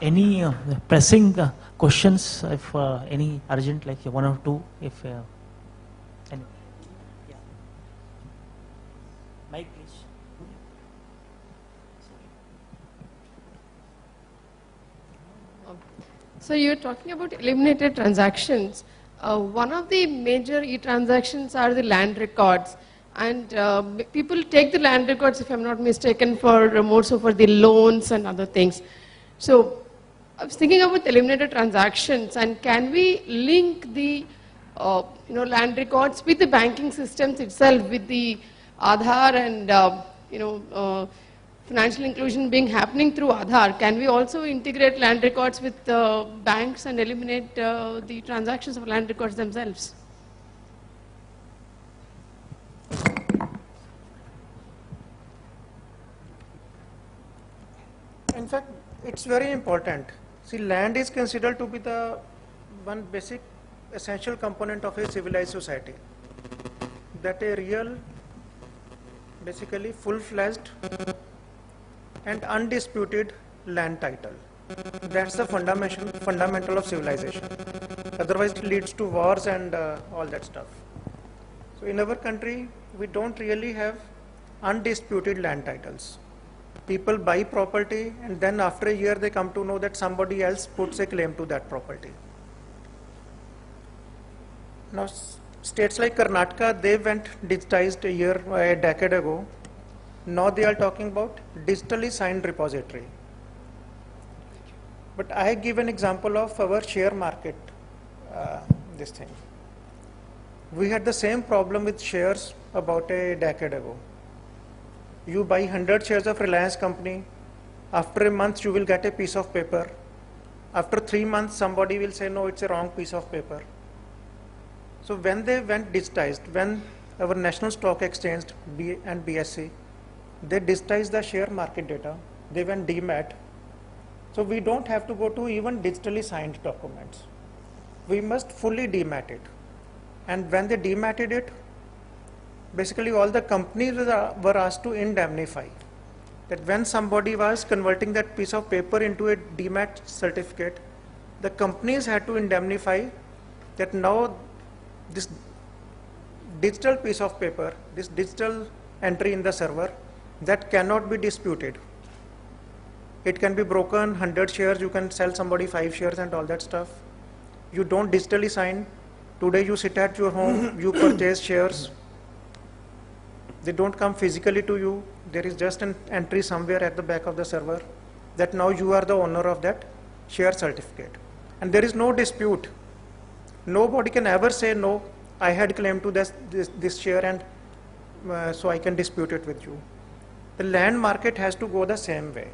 Any pressing questions, if any urgent, like one or two, if any. Yeah. Mike, please. So you're talking about eliminated transactions. One of the major e-transactions are the land records. And people take the land records, if I'm not mistaken, for more so for the loans and other things. So I was thinking about eliminated transactions, and can we link the land records with the banking systems itself, with the Aadhaar and financial inclusion being happening through Aadhaar? Can we also integrate land records with banks and eliminate the transactions of land records themselves? In fact, it's very important. See, land is considered to be the one basic essential component of a civilized society. That a real, basically full-fledged and undisputed land title. That's the fundamental of civilization. Otherwise, it leads to wars and all that stuff. So in our country, we don't really have undisputed land titles. People buy property and then after a year they come to know that somebody else puts a claim to that property. Now states like Karnataka, they went digitized a decade ago. Now they are talking about digitally signed repository. But I give an example of our share market, this thing. We had the same problem with shares about a decade ago. You buy 100 shares of Reliance company, after a month you will get a piece of paper. After 3 months somebody will say, no, it's a wrong piece of paper. So when they went digitized, when our National Stock Exchange and BSE, they digitized the share market data, they went demat. So we don't have to go to even digitally signed documents. We must fully demat it. And when they dematted it, basically all the companies were asked to indemnify. That when somebody was converting that piece of paper into a demat certificate, the companies had to indemnify that now this digital piece of paper, this digital entry in the server, that cannot be disputed. It can be broken, 100 shares, you can sell somebody 5 shares and all that stuff. You don't digitally sign. Today you sit at your home, you purchase shares. They don't come physically to you. There is just an entry somewhere at the back of the server that now you are the owner of that share certificate. And there is no dispute. Nobody can ever say, no, I had claim to this share and so I can dispute it with you. The land market has to go the same way.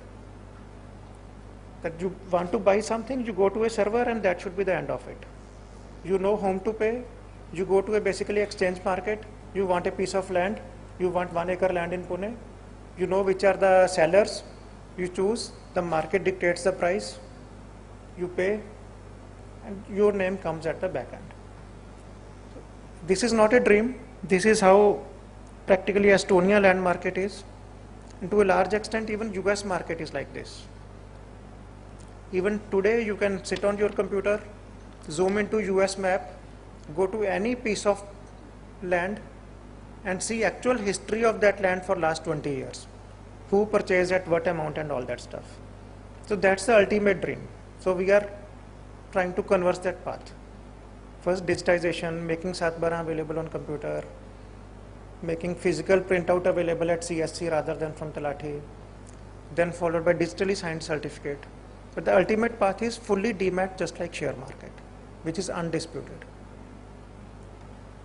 That you want to buy something, you go to a server and that should be the end of it. You know whom to pay, you go to a basically exchange market, you want a piece of land, you want 1 acre land in Pune, you know which are the sellers, you choose, the market dictates the price, you pay, and your name comes at the back end. This is not a dream, this is how practically Estonia land market is, and to a large extent even US market is like this. Even today you can sit on your computer, zoom into US map, go to any piece of land and see actual history of that land for last 20 years. Who purchased at what amount and all that stuff. So that's the ultimate dream. So we are trying to converse that path. First digitization, making Satbara available on computer, making physical printout available at CSC rather than from Talathi, then followed by digitally signed certificate. But the ultimate path is fully demat just like share market, which is undisputed.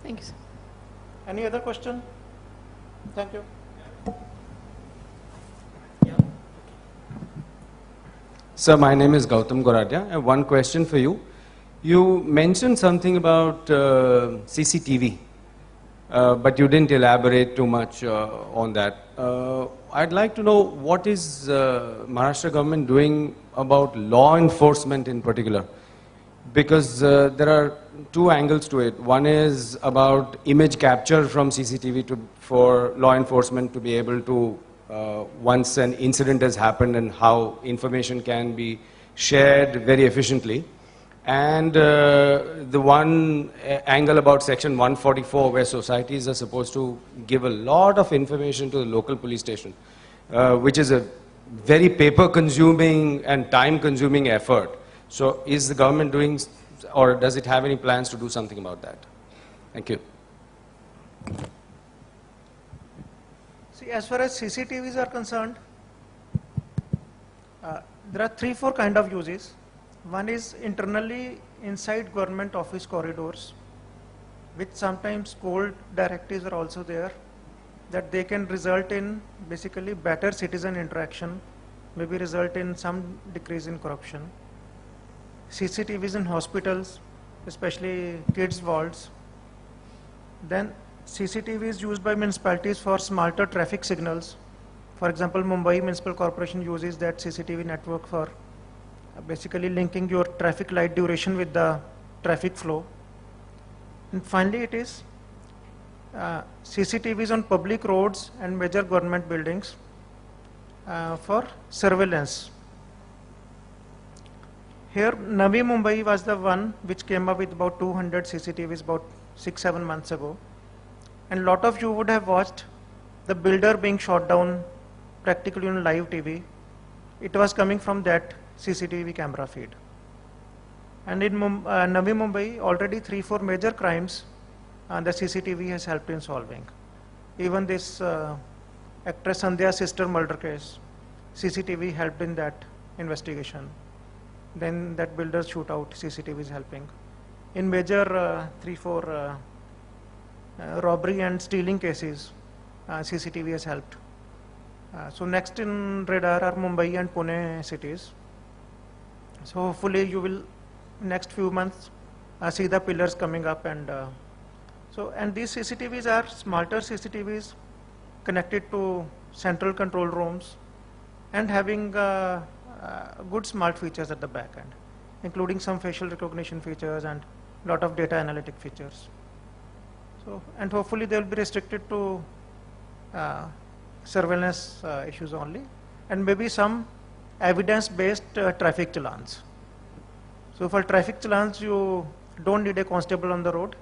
Thank you, sir. Any other question? Thank you. Sir, my name is Gautam Goradia. I have one question for you. You mentioned something about CCTV, but you didn't elaborate too much on that. I'd like to know what is Maharashtra government doing about law enforcement in particular, because there are two angles to it. One is about image capture from CCTV for law enforcement to be able to, once an incident has happened, and how information can be shared very efficiently. And the one angle about section 144, where societies are supposed to give a lot of information to the local police station, which is a very paper-consuming and time-consuming effort. So is the government doing, or does it have any plans to do something about that? Thank you. See, as far as CCTVs are concerned, there are 3-4 kind of uses. One is internally inside government office corridors, which sometimes old directives are also there, that they can result in basically better citizen interaction, maybe result in some decrease in corruption. CCTVs in hospitals, especially kids' wards. Then CCTV is used by municipalities for smarter traffic signals, For example, Mumbai Municipal Corporation uses that CCTV network for basically linking your traffic light duration with the traffic flow. And finally, it is CCTVs on public roads and major government buildings for surveillance. Here, Navi Mumbai was the one which came up with about 200 CCTVs about 6-7 months ago. And a lot of you would have watched the builder being shot down practically on live TV. It was coming from that CCTV camera feed. And in Navi Mumbai, already 3-4 major crimes the CCTV has helped in solving. Even this actress Sandhya's sister murder case, CCTV helped in that investigation. Then that builder's shootout, CCTV is helping. In major 3-4 robbery and stealing cases, CCTV has helped. So next in radar are Mumbai and Pune cities. So hopefully you will next few months see the pillars coming up, and and these CCTVs are smarter CCTVs connected to central control rooms and having good smart features at the back end, including some facial recognition features and lot of data analytic features. So, and hopefully they will be restricted to surveillance issues only, and maybe some evidence-based traffic challans. So for traffic challans, you don't need a constable on the road.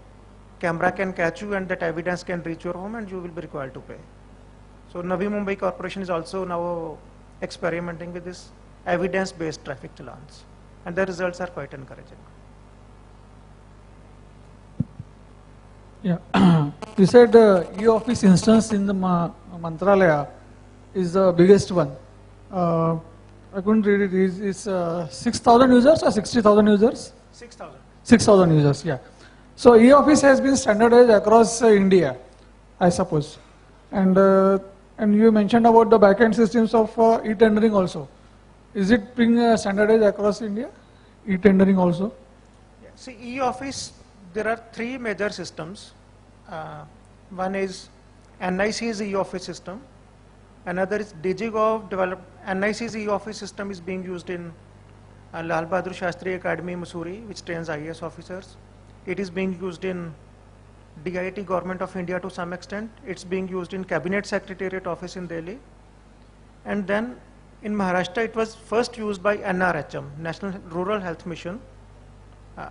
Camera can catch you and that evidence can reach your home and you will be required to pay. So Navi Mumbai Corporation is also now experimenting with this evidence-based traffic challans, and the results are quite encouraging. Yeah, you said e-office instance in the Mantralaya is the biggest one. I couldn't read it. Is 6,000 users or 60,000 users? 6,000. 6,000 users, yeah. So e-office has been standardized across India, I suppose. And you mentioned about the backend systems of e-tendering also. Is it being standardized across India? E-tendering also? Yeah. See, e-office, there are 3 major systems. One is NIC's e-office system. Another is DigiGov developed. NIC's e-office system is being used in Lal Bahadur Shastri Academy, Mussoorie, which trains IAS officers. It is being used in DIT, Government of India to some extent. It's being used in Cabinet Secretariat office in Delhi. And then in Maharashtra, it was first used by NRHM, National Rural Health Mission.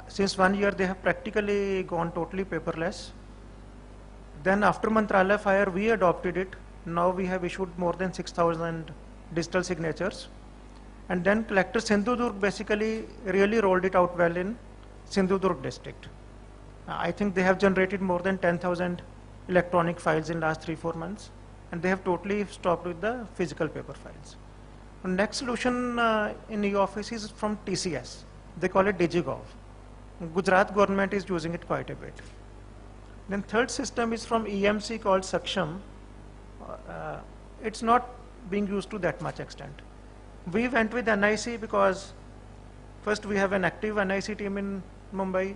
Since 1 year, they have practically gone totally paperless. Then after Mantralaya fire, we adopted it. Now we have issued more than 6,000 digital signatures. And then Collector Sindhudurg basically really rolled it out well in Sindhudurg district. I think they have generated more than 10,000 electronic files in last 3-4 months. And they have totally stopped with the physical paper files. The next solution in e-office is from TCS. They call it DigiGov. Gujarat government is using it quite a bit. Then third system is from EMC called Saksham. It's not being used to that much extent. We went with NIC because first we have an active NIC team in Mumbai.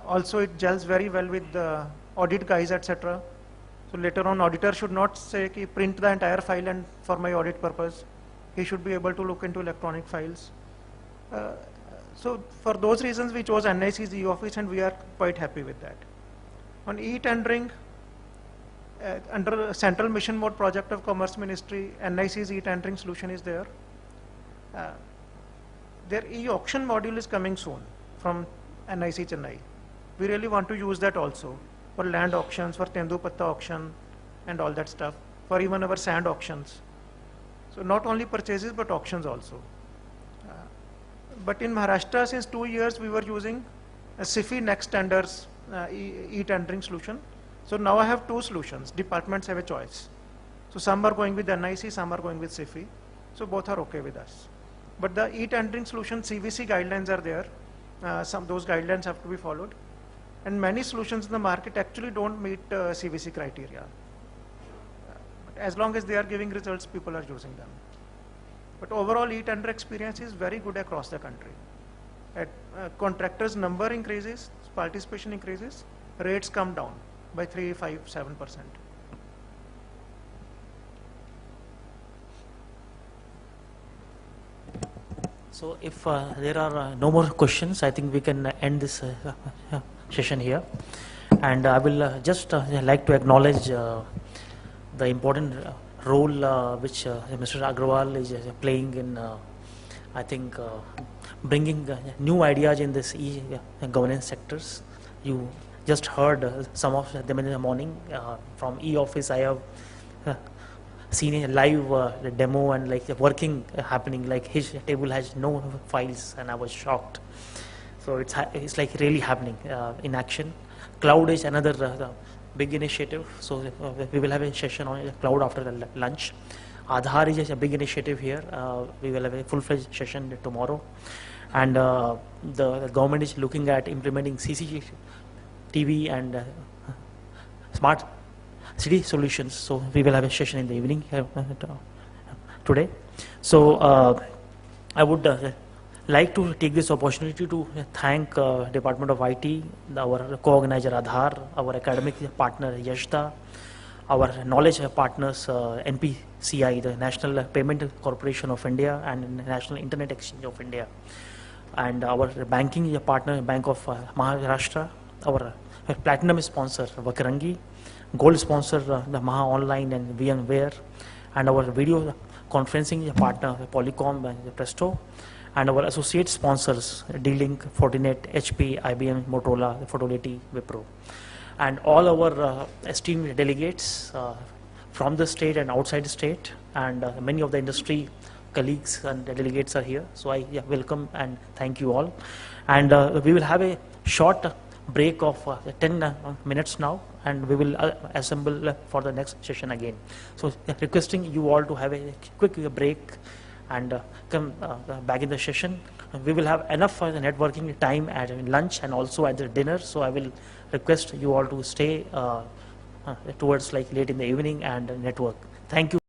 Also it gels very well with the audit guys, etc. So later on, auditor should not say ki print the entire file and for my audit purpose. He should be able to look into electronic files. So for those reasons, we chose NIC's e-office and we are quite happy with that. On e-tendering, under Central Mission Mode project of Commerce Ministry, NIC's e-tendering solution is there. Their e-auction module is coming soon from NIC Chennai. We really want to use that also for land auctions, for Tendupatta auction and all that stuff, for even our sand auctions. So not only purchases but auctions also. But in Maharashtra, since 2 years, we were using a SIFI Next Tenders e-tendering solution. So now I have 2 solutions. Departments have a choice. So some are going with NIC, some are going with SIFI. So both are okay with us. But the e-tendering solution, CVC guidelines are there. Those guidelines have to be followed. And many solutions in the market actually don't meet CVC criteria. But as long as they are giving results, people are using them. But overall, e-tender experience is very good across the country. Contractors' number increases, participation increases, rates come down by 3, 5, 7%. So if there are no more questions, I think we can end this session here. And I will just like to acknowledge the important role which Mr. Agrawal is playing in, I think, bringing new ideas in this e-governance sectors. You just heard some of them in the morning. From e-office, I have seen a live demo and like working happening, like his table has no files, and I was shocked. So it's like really happening in action. Cloud is another big initiative. So we will have a session on cloud after the lunch. Aadhaar is a big initiative here. We will have a full-fledged session tomorrow. And the government is looking at implementing CCTV and smart city solutions. So we will have a session in the evening today. So I would like to take this opportunity to thank Department of IT, our co-organizer Aadhaar, our academic partner Yashda, our knowledge partners NPCI, the National Payment Corporation of India, and National Internet Exchange of India, and our banking partner Bank of Maharashtra, our platinum sponsor Vakrangi, gold sponsor the Maha Online and VMware, and our video conferencing partner Polycom and Presto, and our associate sponsors D-Link, Fortinet, HP, IBM, Motorola, Fidelity, Wipro, and all our esteemed delegates from the state and outside the state, and many of the industry colleagues and delegates are here. So I welcome and thank you all. And we will have a short break of 10 minutes now, and we will assemble for the next session again. So requesting you all to have a quick break and come back in the session. We will have enough for the networking time at lunch and also at the dinner. So I will request you all to stay towards like late in the evening and network. Thank you.